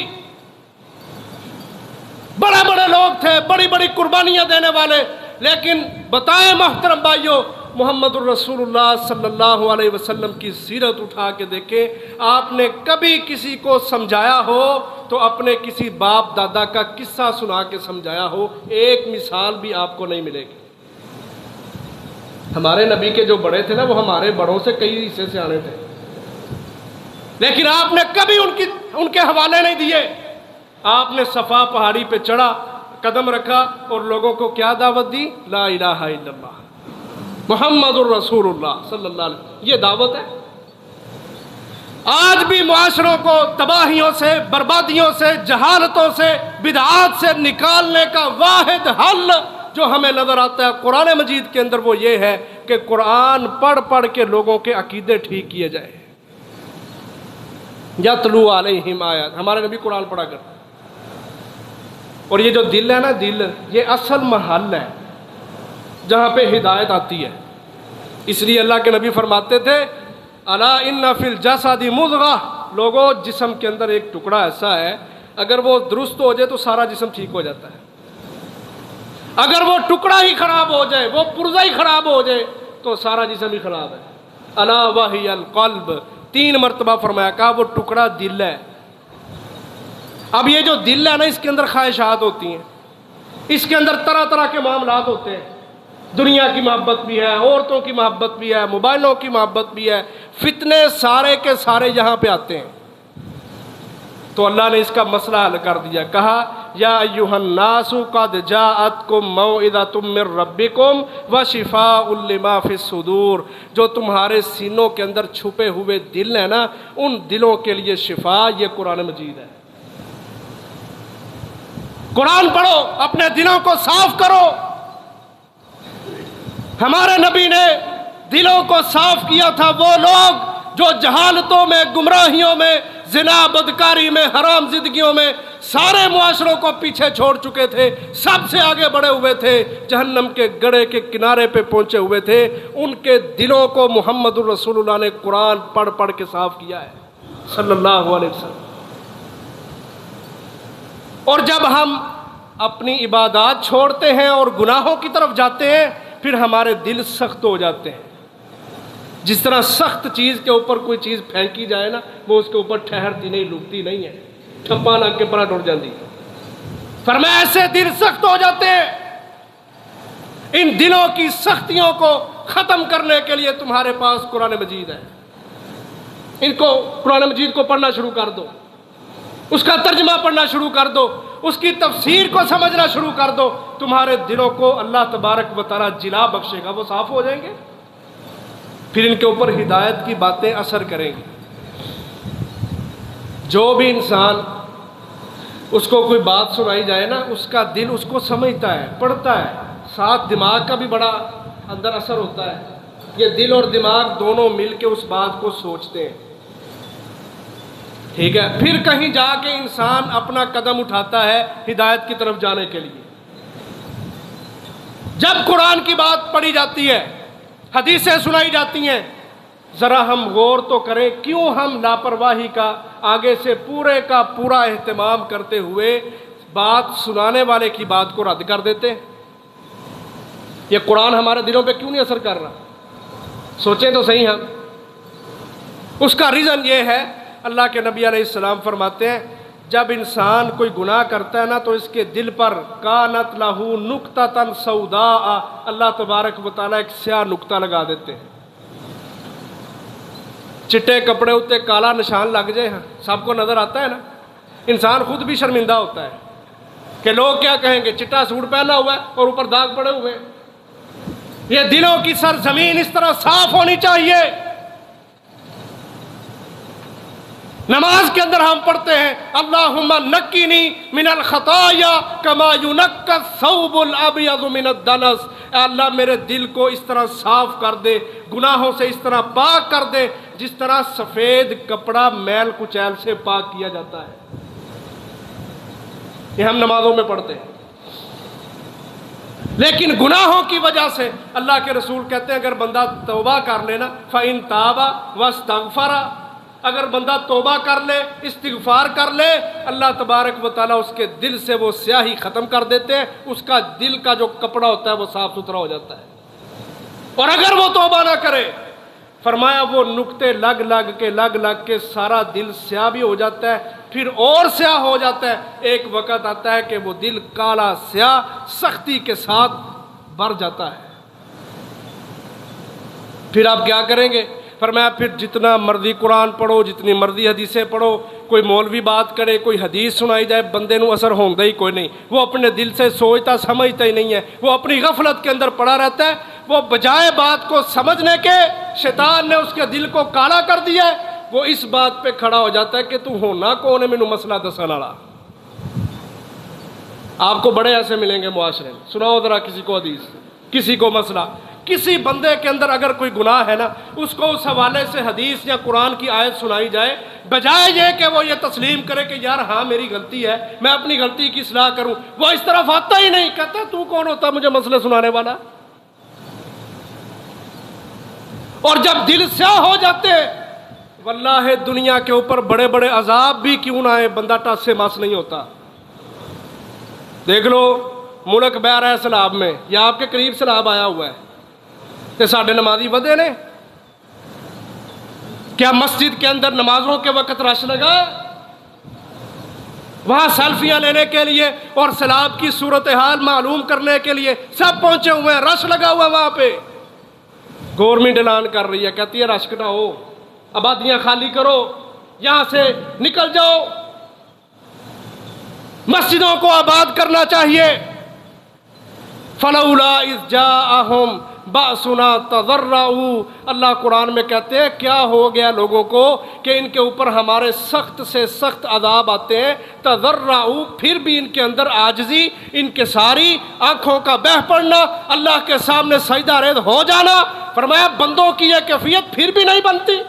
بڑے بڑے لوگ تھے، بڑی بڑی قربانیاں دینے والے، لیکن بتائیں محترم بھائیوں، محمد الرسول اللہ صلی اللہ علیہ وسلم کی سیرت اٹھا کے دیکھیں، آپ نے کبھی کسی کو سمجھایا ہو تو اپنے کسی باپ دادا کا قصہ سنا کے سمجھایا ہو، ایک مثال بھی آپ کو نہیں ملے گی۔ ہمارے نبی کے جو بڑے تھے نا، وہ ہمارے بڑوں سے کئی حصے سے آنے تھے، لیکن آپ نے کبھی ان کے حوالے نہیں دیے۔ آپ نے صفا پہاڑی پہ چڑھا، قدم رکھا اور لوگوں کو کیا دعوت دی؟ لا الہ الا اللہ محمد الرسول اللہ صلی اللہ علیہ وسلم، یہ دعوت ہے۔ آج بھی معاشروں کو تباہیوں سے، بربادیوں سے، جہالتوں سے، بدعات سے نکالنے کا واحد حل جو ہمیں نظر آتا ہے قرآن مجید کے اندر، وہ یہ ہے کہ قرآن پڑھ پڑھ کے لوگوں کے عقیدے ٹھیک کیے جائیں۔ یتلو علیہم آیات، ہمارے نبی قرآن پڑھا کرتے، اور یہ جو دل ہے نا، دل یہ اصل محل ہے جہاں پہ ہدایت آتی ہے۔ اس لیے اللہ کے نبی فرماتے تھے، الا ان فی الجسد مضغہ، لوگوں جسم کے اندر ایک ٹکڑا ایسا ہے، اگر وہ درست ہو جائے تو سارا جسم ٹھیک ہو جاتا ہے، اگر وہ ٹکڑا ہی خراب ہو جائے، وہ پرزہ ہی خراب ہو جائے تو سارا جسم ہی خراب ہے۔ الا وہی القلب، 3 مرتبہ فرمایا، کہا وہ ٹکڑا دل ہے۔ اب یہ جو دل ہے نا، اس کے اندر خواہشات ہوتی ہیں، اس کے اندر طرح طرح کے معاملات ہوتے ہیں، دنیا کی محبت بھی ہے، عورتوں کی محبت بھی ہے، موبائلوں کی محبت بھی ہے، فتنے سارے کے سارے یہاں پہ آتے ہیں۔ تو اللہ نے اس کا مسئلہ حل کر دیا، کہا یا ایھا الناس قد جاءتکم موعظۃ من ربکم وشفاء لما فی الصدور، جو تمہارے سینوں کے اندر چھپے ہوئے دل ہیں نا، ان دلوں کے لیے شفا یہ قرآن مجید ہے۔ قرآن پڑھو، اپنے دلوں کو صاف کرو۔ ہمارے نبی نے دلوں کو صاف کیا تھا وہ لوگ جو جہالتوں میں، گمراہیوں میں، زنا، بدکاری میں، حرام زندگیوں میں سارے معاشروں کو پیچھے چھوڑ چکے تھے، سب سے آگے بڑھے ہوئے تھے، جہنم کے گڑھے کے کنارے پہ پہنچے ہوئے تھے، ان کے دلوں کو محمد الرسول اللہ نے قرآن پڑھ پڑھ کے صاف کیا ہے صلی اللہ علیہ وسلم۔ اور جب ہم اپنی عبادات چھوڑتے ہیں اور گناہوں کی طرف جاتے ہیں، پھر ہمارے دل سخت ہو جاتے ہیں۔ جس طرح سخت چیز کے اوپر کوئی چیز پھینکی جائے نا، وہ اس کے اوپر ٹھہرتی نہیں، رکتی نہیں ہے، ٹھپا لگ کے پرا ٹوٹ جاتی۔ فرمایا ایسے دل سخت ہو جاتے ہیں۔ ان دلوں کی سختیوں کو ختم کرنے کے لیے تمہارے پاس قرآن مجید ہے، ان کو قرآن مجید کو پڑھنا شروع کر دو، اس کا ترجمہ پڑھنا شروع کر دو، اس کی تفسیر کو سمجھنا شروع کر دو، تمہارے دلوں کو اللہ تبارک و تعالیٰ جلا بخشے گا، وہ صاف ہو جائیں گے، پھر ان کے اوپر ہدایت کی باتیں اثر کریں گی۔ جو بھی انسان اس کو کوئی بات سنائی جائے نا، اس کا دل اس کو سمجھتا ہے، پڑھتا ہے، ساتھ دماغ کا بھی بڑا اندر اثر ہوتا ہے۔ یہ دل اور دماغ دونوں مل کے اس بات کو سوچتے ہیں، ٹھیک ہے؟ پھر کہیں جا کے انسان اپنا قدم اٹھاتا ہے ہدایت کی طرف جانے کے لیے۔ جب قرآن کی بات پڑھی جاتی ہے، حدیثیں سنائی جاتی ہیں، ذرا ہم غور تو کریں، کیوں ہم لاپرواہی کا آگے سے پورے کا پورا اہتمام کرتے ہوئے بات سنانے والے کی بات کو رد کر دیتے ہیں؟ یہ قرآن ہمارے دلوں پہ کیوں نہیں اثر کر رہا؟ سوچیں تو صحیح ہم۔ اس کا ریزن یہ ہے، اللہ کے نبی علیہ السلام فرماتے ہیں، جب انسان کوئی گناہ کرتا ہے نا، تو اس کے دل پر کانت لہو نقطۃ سوداء، اللہ تبارک و تعالیٰ ایک سیاہ نقطہ لگا دیتے ہیں۔ چٹے کپڑے اتے کالا نشان لگ جائے، ہاں سب کو نظر آتا ہے نا، انسان خود بھی شرمندہ ہوتا ہے کہ لوگ کیا کہیں گے، چٹا سوٹ پہنا ہوا ہے اور اوپر داغ پڑے ہوئے ہیں۔ یہ دلوں کی سرزمین اس طرح صاف ہونی چاہیے۔ نماز کے اندر ہم پڑھتے ہیں اللہم نقنی من الخطایا کما ینقی الثوب الابیض من الدنس، اے اللہ میرے دل کو اس طرح صاف کر دے، گناہوں سے اس طرح پاک کر دے جس طرح سفید کپڑا میل کچیل سے پاک کیا جاتا ہے۔ یہ ہم نمازوں میں پڑھتے ہیں، لیکن گناہوں کی وجہ سے اللہ کے رسول کہتے ہیں اگر بندہ توبہ کر لینا فَإِن تَابَ وَاسْتَغْفَرَ، اگر بندہ توبہ کر لے، استغفار کر لے، اللہ تبارک و تعالیٰ اس کے دل سے وہ سیاہی ختم کر دیتے ہیں، اس کا دل کا جو کپڑا ہوتا ہے وہ صاف ستھرا ہو جاتا ہے۔ اور اگر وہ توبہ نہ کرے، فرمایا وہ نقطے لگ کے سارا دل سیاہ بھی ہو جاتا ہے، پھر اور سیاہ ہو جاتا ہے، ایک وقت آتا ہے کہ وہ دل کالا سیاہ سختی کے ساتھ بھر جاتا ہے۔ پھر آپ کیا کریں گے؟ فرمایا پھر جتنا مرضی قرآن پڑھو، جتنی مرضی حدیثیں پڑھو، کوئی مولوی بات کرے، کوئی حدیث سنائی جائے، بندے نو اثر ہوندہ ہی کوئی نہیں، وہ اپنے دل سے سوچتا سمجھتا ہی نہیں ہے، وہ اپنی غفلت کے اندر پڑا رہتا ہے۔ وہ بجائے بات کو سمجھنے کے، شیطان نے اس کے دل کو کالا کر دیا ہے، وہ اس بات پہ کھڑا ہو جاتا ہے کہ تو ہونا کون ہے مینوں مسئلہ دسن والا۔ آپ کو بڑے ایسے ملیں گے معاشرے میں، سناؤ ذرا کسی کو حدیث، کسی کو مسئلہ، کسی بندے کے اندر اگر کوئی گناہ ہے نا، اس کو اس حوالے سے حدیث یا قرآن کی آیت سنائی جائے، بجائے یہ کہ وہ یہ تسلیم کرے کہ یار ہاں میری غلطی ہے، میں اپنی غلطی کی اصلاح کروں، وہ اس طرف آتا ہی نہیں، کہتا تو کون ہوتا مجھے مسئلے سنانے والا۔ اور جب دل سیاہ ہو جاتے، واللہ دنیا کے اوپر بڑے بڑے عذاب بھی کیوں نہ آئے، بندہ ٹس سے مس نہیں ہوتا۔ دیکھ لو ملک بہ رہا ہے سیلاب میں، یا آپ کے قریب سیلاب آیا ہوا ہے، کہ ساڈے نمازی ودے نے، کیا مسجد کے اندر نمازوں کے وقت رش لگا؟ وہاں سیلفیاں لینے کے لیے اور سیلاب کی صورتحال معلوم کرنے کے لیے سب پہنچے ہوئے ہیں، رش لگا ہوا ہے وہاں پہ۔ گورنمنٹ اعلان کر رہی ہے، کہتی ہے رش نہ ہو، آبادیاں خالی کرو، یہاں سے نکل جاؤ، مسجدوں کو آباد کرنا چاہیے۔ فلولا اذ جاءہم بأسنا تضرعوا، اللہ قرآن میں کہتے ہیں کیا ہو گیا لوگوں کو کہ ان کے اوپر ہمارے سخت سے سخت عذاب آتے ہیں، تضرعوا، پھر بھی ان کے اندر عاجزی، ان کے ساری آنکھوں کا بہہ پڑنا، اللہ کے سامنے سجدہ ریز ہو جانا۔ فرمایا بندوں کی یہ کیفیت پھر بھی نہیں بنتی،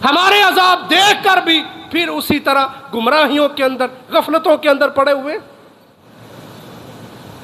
ہمارے عذاب دیکھ کر بھی پھر اسی طرح گمراہیوں کے اندر، غفلتوں کے اندر پڑے ہوئے۔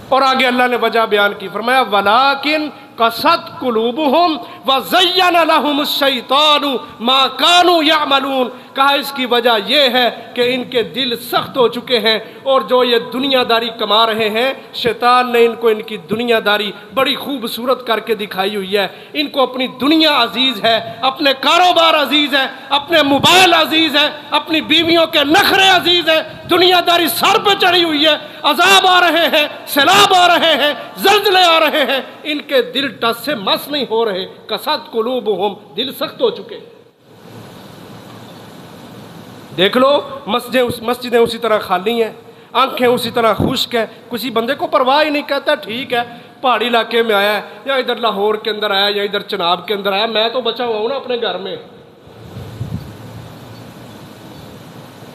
اور آگے اللہ نے وجہ بیان کی، فرمایا وَلَٰكِن قَسَتْ قُلُوبُهُمْ وَزَيَّنَ لَهُمُ الشَّيْطَانُ مَا كَانُوا يَعْمَلُونَ، کہا اس کی وجہ یہ ہے کہ ان کے دل سخت ہو چکے ہیں، اور جو یہ دنیا داری کما رہے ہیں شیطان نے ان کو ان کی دنیا داری بڑی خوبصورت کر کے دکھائی ہوئی ہے۔ ان کو اپنی دنیا عزیز ہے، اپنے کاروبار عزیز ہے، اپنے موبائل عزیز ہے، اپنی بیویوں کے نخرے عزیز ہے، دنیا داری سر پہ چڑھی ہوئی ہے، عذاب آ رہے ہیں، سیلاب آ رہے ہیں، زلزلے آ رہے ہیں، ان کے دل ٹس سے مس نہیں ہو رہے۔ قسد قلوبہم، دل سخت ہو چکے۔ دیکھ لو مسجدیں اسی طرح خالی ہیں، آنکھیں اسی طرح خشک ہیں، کسی بندے کو پرواہ ہی نہیں، کہتا ٹھیک ہے پہاڑی علاقے میں آیا ہے، یا ادھر لاہور کے اندر آیا، یا ادھر چناب کے اندر آیا، میں تو بچا ہوا ہوں نا اپنے گھر میں۔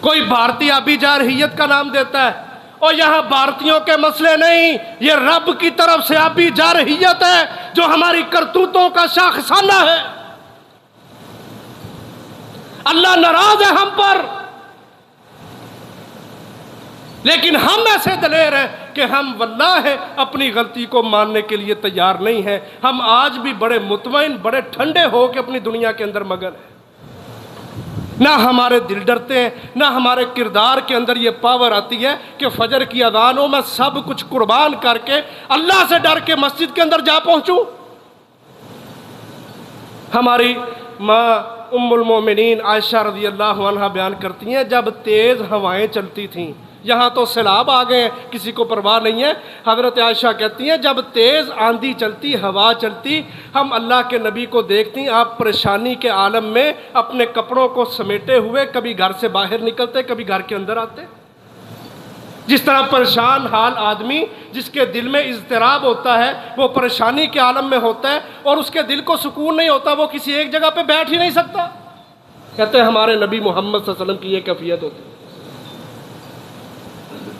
کوئی بھارتی آبی جارحیت کا نام دیتا ہے، اور یہاں بھارتیوں کے مسئلے نہیں، یہ رب کی طرف سے آبی جارحیت ہے جو ہماری کرتوتوں کا شاخسانہ ہے۔ اللہ ناراض ہے ہم پر، لیکن ہم ایسے دلیر ہیں کہ ہم واللہ اپنی غلطی کو ماننے کے لیے تیار نہیں ہیں۔ ہم آج بھی بڑے مطمئن، بڑے ٹھنڈے ہو کے اپنی دنیا کے اندر مگن ہیں، نہ ہمارے دل ڈرتے ہیں، نہ ہمارے کردار کے اندر یہ پاور آتی ہے کہ فجر کی اذانوں میں سب کچھ قربان کر کے اللہ سے ڈر کے مسجد کے اندر جا پہنچوں۔ ہماری ماں ام المومنین عائشہ رضی اللہ عنہ بیان کرتی ہیں جب تیز ہوائیں چلتی تھیں، یہاں تو سیلاب آ گئے ہیں، کسی کو پرواہ نہیں ہے، حضرت عائشہ کہتی ہیں جب تیز آندھی چلتی، ہوا چلتی، ہم اللہ کے نبی کو دیکھتی آپ پریشانی کے عالم میں اپنے کپڑوں کو سمیٹے ہوئے کبھی گھر سے باہر نکلتے، کبھی گھر کے اندر آتے۔ جس طرح پریشان حال آدمی جس کے دل میں اضطراب ہوتا ہے وہ پریشانی کے عالم میں ہوتا ہے، اور اس کے دل کو سکون نہیں ہوتا، وہ کسی ایک جگہ پہ بیٹھ ہی نہیں سکتا۔ کہتے ہیں ہمارے نبی محمد صلی اللہ علیہ وسلم کی یہ کیفیت ہوتی۔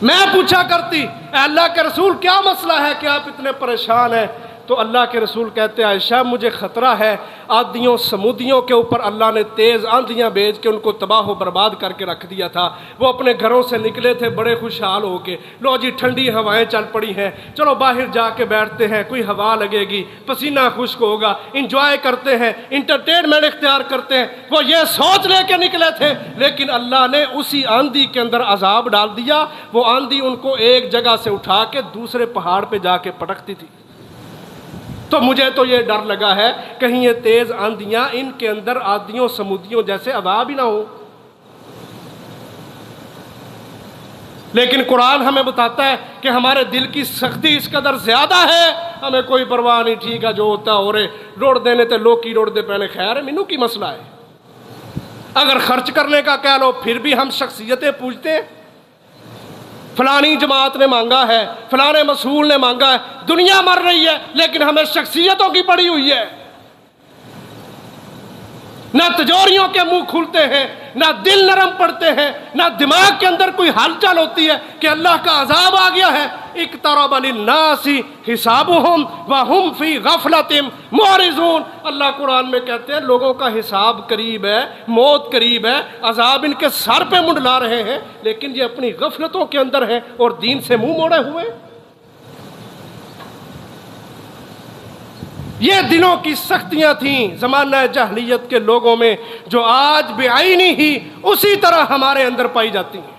میں پوچھا کرتی اے اللہ کے رسول کیا مسئلہ ہے کہ آپ اتنے پریشان ہیں؟ تو اللہ کے رسول کہتے ہیں عائشہ مجھے خطرہ ہے عادیوں سمودیوں کے اوپر اللہ نے تیز آندھیاں بھیج کے ان کو تباہ و برباد کر کے رکھ دیا تھا۔ وہ اپنے گھروں سے نکلے تھے بڑے خوشحال ہو کے، لو جی ٹھنڈی ہوائیں چل پڑی ہیں، چلو باہر جا کے بیٹھتے ہیں، کوئی ہوا لگے گی، پسینہ خشک ہوگا، انجوائے کرتے ہیں، انٹرٹینمنٹ اختیار کرتے ہیں، وہ یہ سوچ لے کے نکلے تھے، لیکن اللہ نے اسی آندھی کے اندر عذاب ڈال دیا۔ وہ آندھی ان کو ایک جگہ سے اٹھا کے دوسرے پہاڑ پہ جا کے پٹکتی تھی۔ تو مجھے تو یہ ڈر لگا ہے کہیں یہ تیز آندھیاں ان کے اندر عادیوں سمودیوں جیسے عذاب ہی نہ ہو۔ لیکن قرآن ہمیں بتاتا ہے کہ ہمارے دل کی سختی اس قدر زیادہ ہے، ہمیں کوئی پرواہ نہیں، ٹھیک ہے جو ہوتا ہو رہے، روڑ دینے تے لوکی روڑ دے پہنے، خیر ہے مینوں کی مسئلہ ہے۔ اگر خرچ کرنے کا کہہ لو پھر بھی ہم شخصیتیں پوچھتے ہیں، فلانی جماعت نے مانگا ہے، فلانے مسئول نے مانگا ہے، دنیا مر رہی ہے لیکن ہمیں شخصیتوں کی پڑی ہوئی ہے، نہ تجوریوں کے منہ کھلتے ہیں، نہ دل نرم پڑتے ہیں، نہ دماغ کے اندر کوئی ہلچل ہوتی ہے کہ اللہ کا عذاب آ گیا ہے۔ اقترب للناس حسابهم وهم فی غفلۃ معرضون، اللہ قرآن میں کہتے ہیں لوگوں کا حساب قریب ہے، موت قریب ہے، عذاب ان کے سر پہ منڈلا رہے ہیں، لیکن یہ اپنی غفلتوں کے اندر ہیں اور دین سے منہ موڑے ہوئے۔ یہ دلوں کی سختیاں تھیں زمانہ جاہلیت کے لوگوں میں جو آج بعینی ہی اسی طرح ہمارے اندر پائی جاتی ہیں۔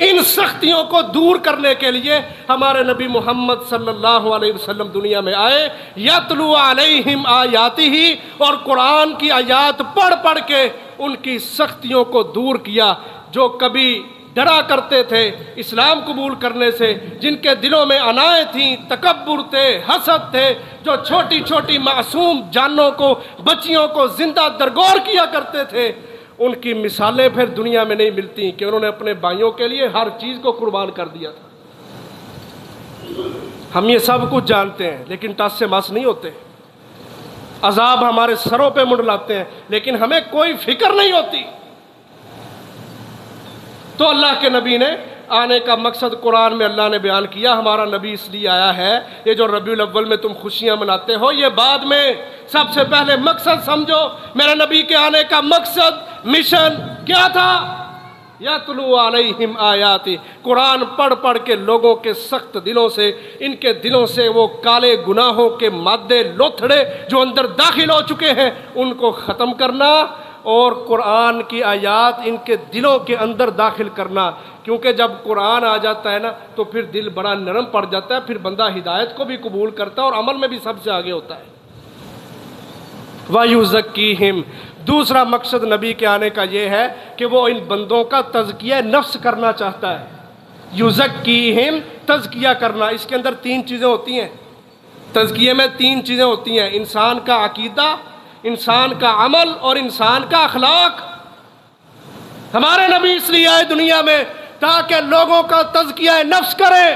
ان سختیوں کو دور کرنے کے لیے ہمارے نبی محمد صلی اللہ علیہ وسلم دنیا میں آئے، یتلو علیہم آیاتہ، اور قرآن کی آیات پڑھ پڑھ کے ان کی سختیوں کو دور کیا، جو کبھی ڈرا کرتے تھے اسلام قبول کرنے سے، جن کے دلوں میں انائیں تھیں، تکبر تھے، حسد تھے، جو چھوٹی چھوٹی معصوم جانوں کو، بچیوں کو زندہ درگور کیا کرتے تھے، ان کی مثالیں پھر دنیا میں نہیں ملتی کہ انہوں نے اپنے بھائیوں کے لیے ہر چیز کو قربان کر دیا تھا۔ ہم یہ سب کچھ جانتے ہیں لیکن ٹس سے مس نہیں ہوتے، عذاب ہمارے سروں پہ منڈلاتے ہیں لیکن ہمیں کوئی فکر نہیں ہوتی۔ تو اللہ کے نبی نے آنے کا مقصد قرآن میں اللہ نے بیان کیا۔ ہمارا نبی اس لیے آیا ہے، یہ جو ربیع الاول میں تم خوشیاں مناتے ہو، یہ بعد میں، سب سے پہلے مقصد سمجھو۔ میرے نبی کے آنے کا مقصد، مشن کیا تھا؟ یتلو علیہم آیاتی، قرآن پڑھ پڑھ کے لوگوں کے سخت دلوں سے، ان کے دلوں سے وہ کالے گناہوں کے مادے لوتھڑے جو اندر داخل ہو چکے ہیں ان کو ختم کرنا، اور قرآن کی آیات ان کے دلوں کے اندر داخل کرنا۔ کیونکہ جب قرآن آ جاتا ہے نا تو پھر دل بڑا نرم پڑ جاتا ہے، پھر بندہ ہدایت کو بھی قبول کرتا ہے اور عمل میں بھی سب سے آگے ہوتا ہے۔ وَيُزَكِّيهِمْ، دوسرا مقصد نبی کے آنے کا یہ ہے کہ وہ ان بندوں کا تزکیہ نفس کرنا چاہتا ہے۔ یُزَكِّيهِمْ، تزکیہ کرنا، اس کے اندر تین چیزیں ہوتی ہیں۔ تزکیے میں تین چیزیں ہوتی ہیں: انسان کا عقیدہ، انسان کا عمل اور انسان کا اخلاق۔ ہمارے نبی اس لیے آئے دنیا میں تاکہ لوگوں کا تزکیہ نفس کرے،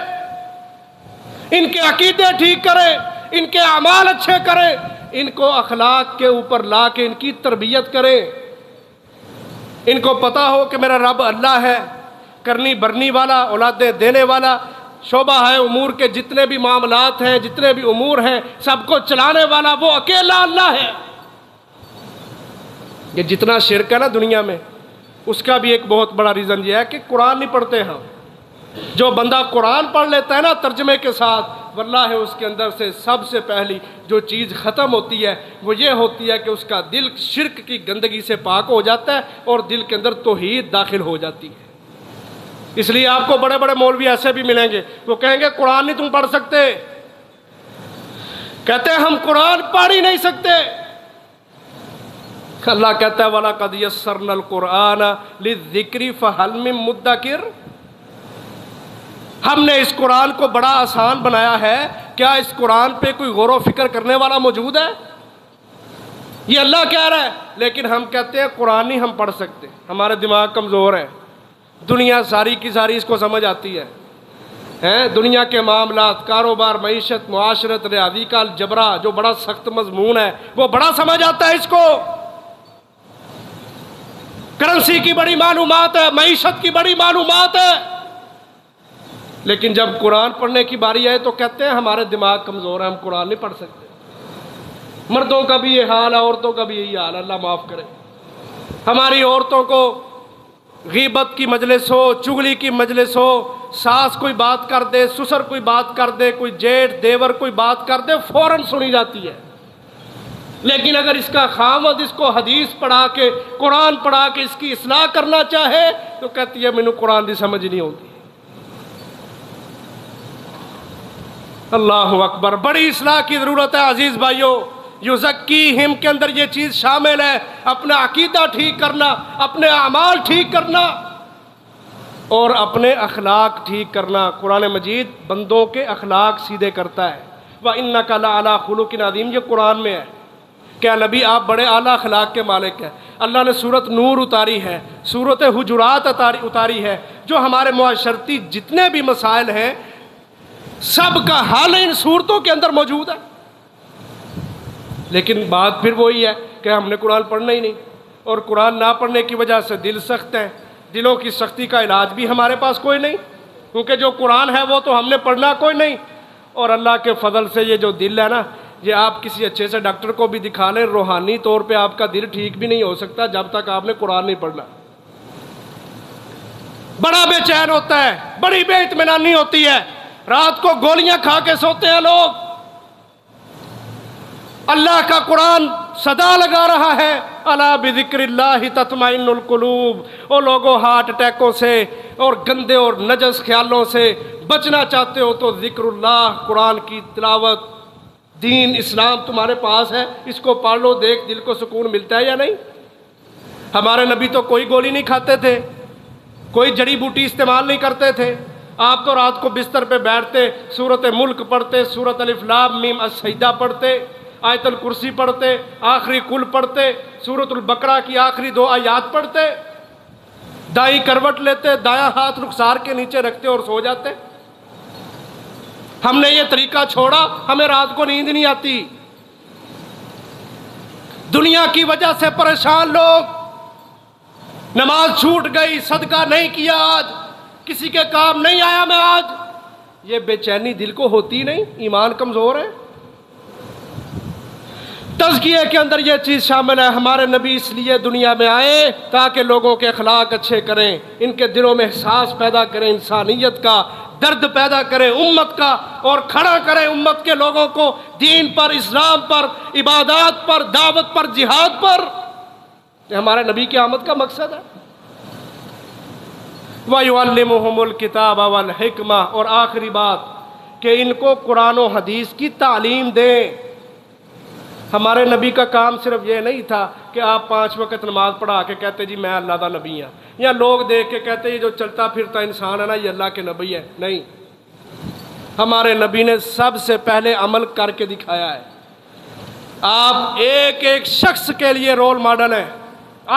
ان کے عقیدے ٹھیک کرے، ان کے اعمال اچھے کرے، ان کو اخلاق کے اوپر لا کے ان کی تربیت کرے، ان کو پتہ ہو کہ میرا رب اللہ ہے، کرنی برنی والا، اولادیں دینے والا، شعبہ ہے امور کے جتنے بھی معاملات ہیں، جتنے بھی امور ہیں، سب کو چلانے والا وہ اکیلا اللہ ہے۔ یہ جتنا شرک ہے نا دنیا میں، اس کا بھی ایک بہت بڑا ریزن یہ ہے کہ قرآن نہیں پڑھتے ہم۔ جو بندہ قرآن پڑھ لیتا ہے نا ترجمے کے ساتھ، واللہ اس کے اندر سے سب سے پہلی جو چیز ختم ہوتی ہے وہ یہ ہوتی ہے کہ اس کا دل شرک کی گندگی سے پاک ہو جاتا ہے اور دل کے اندر توحید داخل ہو جاتی ہے۔ اس لیے آپ کو بڑے بڑے مولوی ایسے بھی ملیں گے، وہ کہیں گے قرآن نہیں تم پڑھ سکتے، کہتے ہیں ہم قرآن پڑھ ہی نہیں سکتے۔ اللہ کہتا ہے وَلَقَدْ يَسَّرْنَا الْقُرْآنَ لِلذِّكْرِ فَهَلْ مِن مُدَّكِرٍ، ہم نے اس قرآن کو بڑا آسان بنایا ہے، کیا اس قرآن پہ کوئی غور و فکر کرنے والا موجود ہے؟ یہ اللہ کہہ رہا ہے، لیکن ہم کہتے ہیں قرآن نہیں ہم پڑھ سکتے، ہمارے دماغ کمزور ہے۔ دنیا ساری کی ساری اس کو سمجھ آتی ہے، دنیا کے معاملات، کاروبار، معیشت، معاشرت، ریاضی کا الجبرا جو بڑا سخت مضمون ہے وہ بڑا سمجھ آتا ہے اس کو، کرنسی کی بڑی معلومات ہے، معیشت کی بڑی معلومات ہے، لیکن جب قرآن پڑھنے کی باری آئے تو کہتے ہیں ہمارے دماغ کمزور ہے، ہم قرآن نہیں پڑھ سکتے۔ مردوں کا بھی یہ حال ہے، عورتوں کا بھی یہی حال ہے، اللہ معاف کرے۔ ہماری عورتوں کو غیبت کی مجلس ہو، چغلی کی مجلس ہو، ساس کوئی بات کر دے، سسر کوئی بات کر دے، کوئی جیٹھ دیور کوئی بات کر دے، فوراً سنی جاتی ہے۔ لیکن اگر اس کا خاوند اس کو حدیث پڑھا کے، قرآن پڑھا کے اس کی اصلاح کرنا چاہے تو کہتی ہے مینوں قرآن دی سمجھ نہیں ہوتی۔ اللہ اکبر، بڑی اصلاح کی ضرورت ہے عزیز بھائیوں۔ یزکیہم کے اندر یہ چیز شامل ہے، اپنا عقیدہ ٹھیک کرنا، اپنے اعمال ٹھیک کرنا اور اپنے اخلاق ٹھیک کرنا۔ قرآن مجید بندوں کے اخلاق سیدھے کرتا ہے۔ وَإِنَّكَ لَعَلَىٰ خُلُقٍ عَظِيمٍ، یہ قرآن میں ہے۔ کیا نبی آپ بڑے اعلیٰ اخلاق کے مالک ہیں؟ اللہ نے سورت نور اتاری ہے، سورت حجرات اتاری ہے، جو ہمارے معاشرتی جتنے بھی مسائل ہیں سب کا حل ان صورتوں کے اندر موجود ہے۔ لیکن بات پھر وہی ہے کہ ہم نے قرآن پڑھنا ہی نہیں، اور قرآن نہ پڑھنے کی وجہ سے دل سخت ہیں۔ دلوں کی سختی کا علاج بھی ہمارے پاس کوئی نہیں، کیونکہ جو قرآن ہے وہ تو ہم نے پڑھنا کوئی نہیں۔ اور اللہ کے فضل سے یہ جو دل ہے نا، یہ آپ کسی اچھے سے ڈاکٹر کو بھی دکھا لیں، روحانی طور پہ آپ کا دل ٹھیک بھی نہیں ہو سکتا جب تک آپ نے قرآن نہیں پڑھنا۔ بڑا بے چین ہوتا ہے، بڑی بے اطمینانی ہوتی ہے، رات کو گولیاں کھا کے سوتے ہیں لوگ۔ اللہ کا قرآن صدا لگا رہا ہے، الا بذکر اللہ تطمئن القلوب۔ او لوگوں، ہارٹ اٹیکوں سے اور گندے اور نجس خیالوں سے بچنا چاہتے ہو تو ذکر اللہ، قرآن کی تلاوت، دین اسلام تمہارے پاس ہے، اس کو پڑھ لو، دیکھ دل کو سکون ملتا ہے یا نہیں۔ ہمارے نبی تو کوئی گولی نہیں کھاتے تھے، کوئی جڑی بوٹی استعمال نہیں کرتے تھے۔ آپ تو رات کو بستر پہ بیٹھتے، سورۃ ملک پڑھتے، سورۃ الف لام میم السجدہ پڑھتے، آیت الکرسی پڑھتے، آخری کل پڑھتے، سورۃ البقرہ کی آخری 2 آیات پڑھتے، دائیں کروٹ لیتے، دایاں ہاتھ رخسار کے نیچے رکھتے اور سو جاتے۔ ہم نے یہ طریقہ چھوڑا، ہمیں رات کو نیند نہیں آتی۔ دنیا کی وجہ سے پریشان لوگ، نماز چھوٹ گئی، صدقہ نہیں کیا، آج کسی کے کام نہیں آیا میں آج، یہ بے چینی دل کو ہوتی نہیں؟ ایمان کمزور ہے۔ تزکیے کے اندر یہ چیز شامل ہے۔ ہمارے نبی اس لیے دنیا میں آئے تاکہ لوگوں کے اخلاق اچھے کریں، ان کے دلوں میں احساس پیدا کریں انسانیت کا، درد پیدا کریں امت کا، اور کھڑا کریں امت کے لوگوں کو دین پر، اسلام پر، عبادات پر، دعوت پر، جہاد پر۔ یہ ہمارے نبی کی آمد کا مقصد ہے۔ وَيُعَلِّمُهُمُ الْكِتَابَ وَالْحِكْمَةَ، اور آخری بات کہ ان کو قرآن و حدیث کی تعلیم دیں۔ ہمارے نبی کا کام صرف یہ نہیں تھا کہ آپ 5 وقت نماز پڑھا کے کہتے جی میں اللہ دا نبی ہوں، یا لوگ دیکھ کے کہتے یہ جو چلتا پھرتا انسان ہے نا یہ اللہ کے نبی ہے۔ نہیں، ہمارے نبی نے سب سے پہلے عمل کر کے دکھایا ہے۔ آپ ایک ایک شخص کے لیے رول ماڈل ہیں،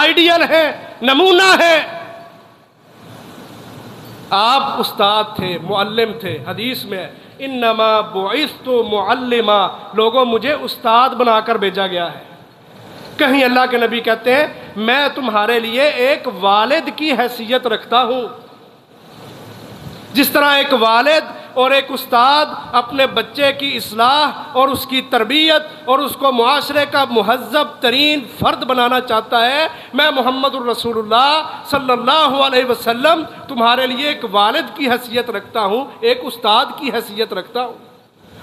آئیڈیل ہیں، نمونہ ہیں۔ آپ استاد تھے، معلم تھے، حدیث میں ہے انما بعثت معلما، لوگوں مجھے استاد بنا کر بھیجا گیا ہے۔ کہیں اللہ کے نبی کہتے ہیں میں تمہارے لیے ایک والد کی حیثیت رکھتا ہوں۔ جس طرح ایک والد اور ایک استاد اپنے بچے کی اصلاح اور اس کی تربیت اور اس کو معاشرے کا مہذب ترین فرد بنانا چاہتا ہے، میں محمد الرسول اللہ صلی اللہ علیہ وسلم تمہارے لیے ایک والد کی حیثیت رکھتا ہوں، ایک استاد کی حیثیت رکھتا ہوں۔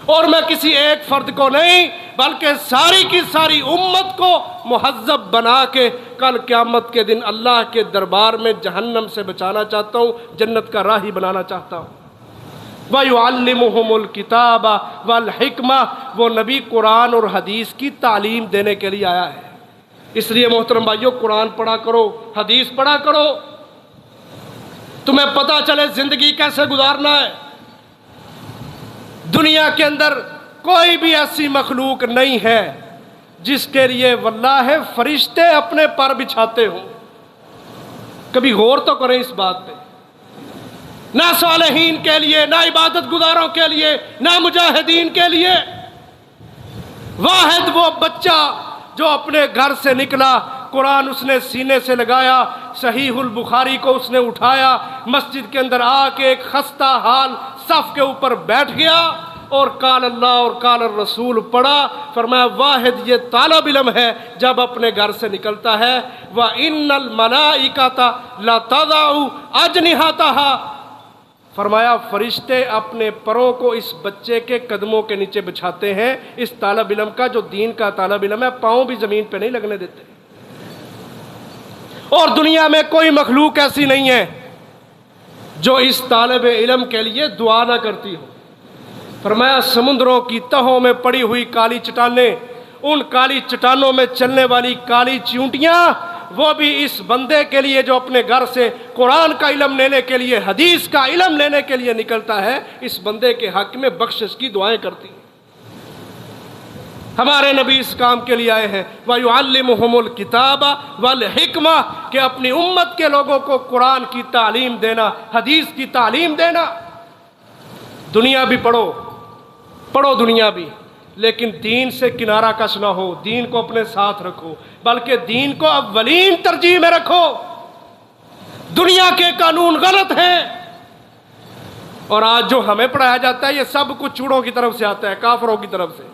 اور میں کسی ایک فرد کو نہیں بلکہ ساری کی ساری امت کو مہذب بنا کے کل قیامت کے دن اللہ کے دربار میں جہنم سے بچانا چاہتا ہوں، جنت کا راہی بنانا چاہتا ہوں۔ وَيُعَلِّمُهُمُ الْكِتَابَ وَالْحِكْمَةَ، وہ نبی قرآن اور حدیث کی تعلیم دینے کے لیے آیا ہے۔ اس لیے محترم بھائیو، قرآن پڑھا کرو، حدیث پڑھا کرو، تمہیں پتہ چلے زندگی کیسے گزارنا ہے۔ دنیا کے اندر کوئی بھی ایسی مخلوق نہیں ہے جس کے لیے واللہ فرشتے اپنے پر بچھاتے ہوں۔ کبھی غور تو کریں اس بات پہ۔ نہ صالحین کے لیے، نہ عبادت گزاروں کے لیے، نہ مجاہدین کے لیے۔ واحد وہ بچہ جو اپنے گھر سے نکلا، قرآن اس نے سینے سے لگایا، صحیح البخاری کو اس نے اٹھایا، مسجد کے اندر آ کے ایک خستہ حال صف کے اوپر بیٹھ گیا اور قال اللہ اور قال الرسول پڑھا۔ فرمایا واحد یہ طالب علم ہے جب اپنے گھر سے نکلتا ہے۔ وَإِنَّ الْمَلَائِكَةَ لَتَضَعُ أَجْنِحَتَهَا، فرمایا فرشتے اپنے پروں کو اس بچے کے قدموں کے نیچے بچھاتے ہیں۔ اس طالب علم کا، جو دین کا طالب علم ہے، پاؤں بھی زمین پہ نہیں لگنے دیتے۔ اور دنیا میں کوئی مخلوق ایسی نہیں ہے جو اس طالب علم کے لیے دعا نہ کرتی ہو۔ فرمایا سمندروں کی تہوں میں پڑی ہوئی کالی چٹانیں، ان کالی چٹانوں میں چلنے والی کالی چیونٹیاں، وہ بھی اس بندے کے لیے جو اپنے گھر سے قرآن کا علم لینے کے لیے، حدیث کا علم لینے کے لیے نکلتا ہے، اس بندے کے حق میں بخشش کی دعائیں کرتی ہیں۔ ہمارے نبی اس کام کے لیے آئے ہیں۔ وَيُعَلِّمُهُمُ الْكِتَابَ وَالْحِكْمَةَ، کہ اپنی امت کے لوگوں کو قرآن کی تعلیم دینا، حدیث کی تعلیم دینا۔ دنیا بھی پڑھو، پڑھو دنیا بھی، لیکن دین سے کنارہ کش نہ ہو، دین کو اپنے ساتھ رکھو، بلکہ دین کو اولین ترجیح میں رکھو۔ دنیا کے قانون غلط ہیں، اور آج جو ہمیں پڑھایا جاتا ہے یہ سب کچھ چوڑوں کی طرف سے آتا ہے، کافروں کی طرف سے۔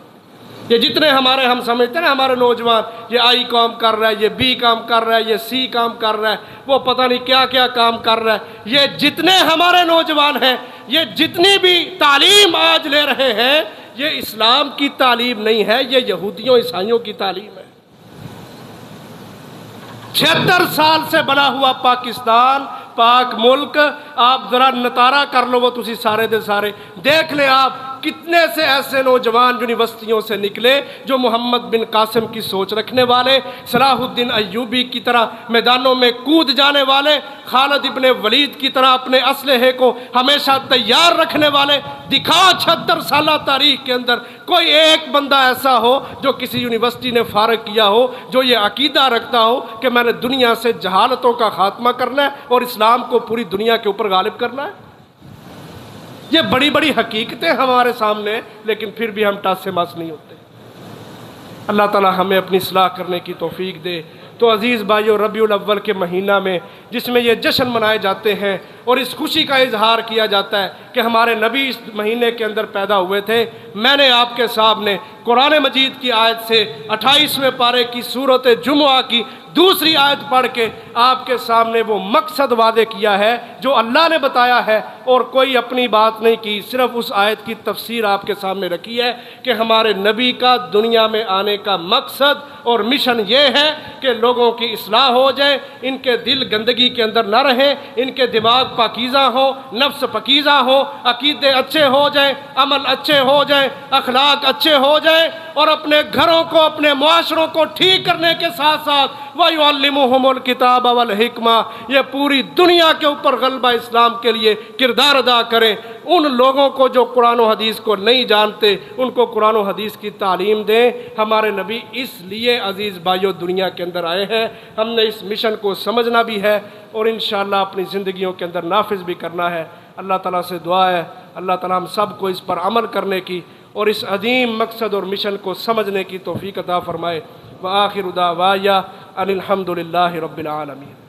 یہ جتنے ہمارے ہم سمجھتے ہیں ہمارے نوجوان، یہ آئی کام کر رہا ہے، یہ بی کام کر رہا ہے، یہ سی کام کر رہا ہے، وہ پتہ نہیں کیا کیا کام کر رہا ہے، یہ جتنے ہمارے نوجوان ہیں، یہ جتنی بھی تعلیم آج لے رہے ہیں، یہ اسلام کی تعلیم نہیں ہے، یہ یہودیوں عیسائیوں کی تعلیم ہے۔ 76 سال سے بنا ہوا پاکستان، پاک ملک، آپ ذرا نتارا کر لو وہ تسی سارے دے سارے، دیکھ لیں آپ کتنے سے ایسے نوجوان یونیورسٹیوں سے نکلے جو محمد بن قاسم کی سوچ رکھنے والے، صلاح الدین ایوبی کی طرح میدانوں میں کود جانے والے، خالد ابن ولید کی طرح اپنے اسلحے کو ہمیشہ تیار رکھنے والے۔ دکھا 76 سالہ تاریخ کے اندر کوئی ایک بندہ ایسا ہو جو کسی یونیورسٹی نے فارغ کیا ہو، جو یہ عقیدہ رکھتا ہو کہ میں نے دنیا سے جہالتوں کا خاتمہ کرنا ہے اور اسلام کو پوری دنیا کے اوپر غالب کرنا ہے۔ یہ بڑی بڑی حقیقتیں ہمارے سامنے، لیکن پھر بھی ہم ٹاس سے ماس نہیں ہوتے۔ اللہ تعالی ہمیں اپنی اصلاح کرنے کی توفیق دے۔ تو عزیز بھائیو، ربیع الاول کے مہینہ میں جس میں یہ جشن منائے جاتے ہیں اور اس خوشی کا اظہار کیا جاتا ہے کہ ہمارے نبی اس مہینے کے اندر پیدا ہوئے تھے، میں نے آپ کے سامنے قرآن مجید کی آیت سے 28ویں پارے کی سورۃ جمعہ کی دوسری آیت پڑھ کے آپ کے سامنے وہ مقصد واضح کیا ہے جو اللہ نے بتایا ہے، اور کوئی اپنی بات نہیں کی، صرف اس آیت کی تفسیر آپ کے سامنے رکھی ہے کہ ہمارے نبی کا دنیا میں آنے کا مقصد اور مشن یہ ہے کہ لوگوں کی اصلاح ہو جائے، ان کے دل گندگی کے اندر نہ رہیں، ان کے دماغ پاکیزہ ہو، نفس پاکیزہ ہو، عقیدے اچھے ہو جائیں، عمل اچھے ہو جائیں، اخلاق اچھے ہو جائیں، اور اپنے گھروں کو، اپنے معاشروں کو ٹھیک کرنے کے ساتھ ساتھ وَيُعَلِّمُهُمُ الْكِتَابَ وَالْحِكْمَةَ، یہ پوری دنیا کے اوپر غلبہ اسلام کے لیے کردار ادا کریں۔ ان لوگوں کو جو قرآن و حدیث کو نہیں جانتے، ان کو قرآن و حدیث کی تعلیم دیں۔ ہمارے نبی اس لیے عزیز بھائیو دنیا کے اندر آئے ہیں، ہم نے اس مشن کو سمجھنا بھی ہے اور انشاءاللہ اپنی زندگیوں کے اندر نافذ بھی کرنا ہے۔ اللہ تعالیٰ سے دعا ہے اللہ تعالیٰ ہم سب کو اس پر عمل کرنے کی اور اس عظیم مقصد اور مشن کو سمجھنے کی توفیق عطا فرمائے۔ وآخر دعوایا ان الحمد للہ رب العالمین۔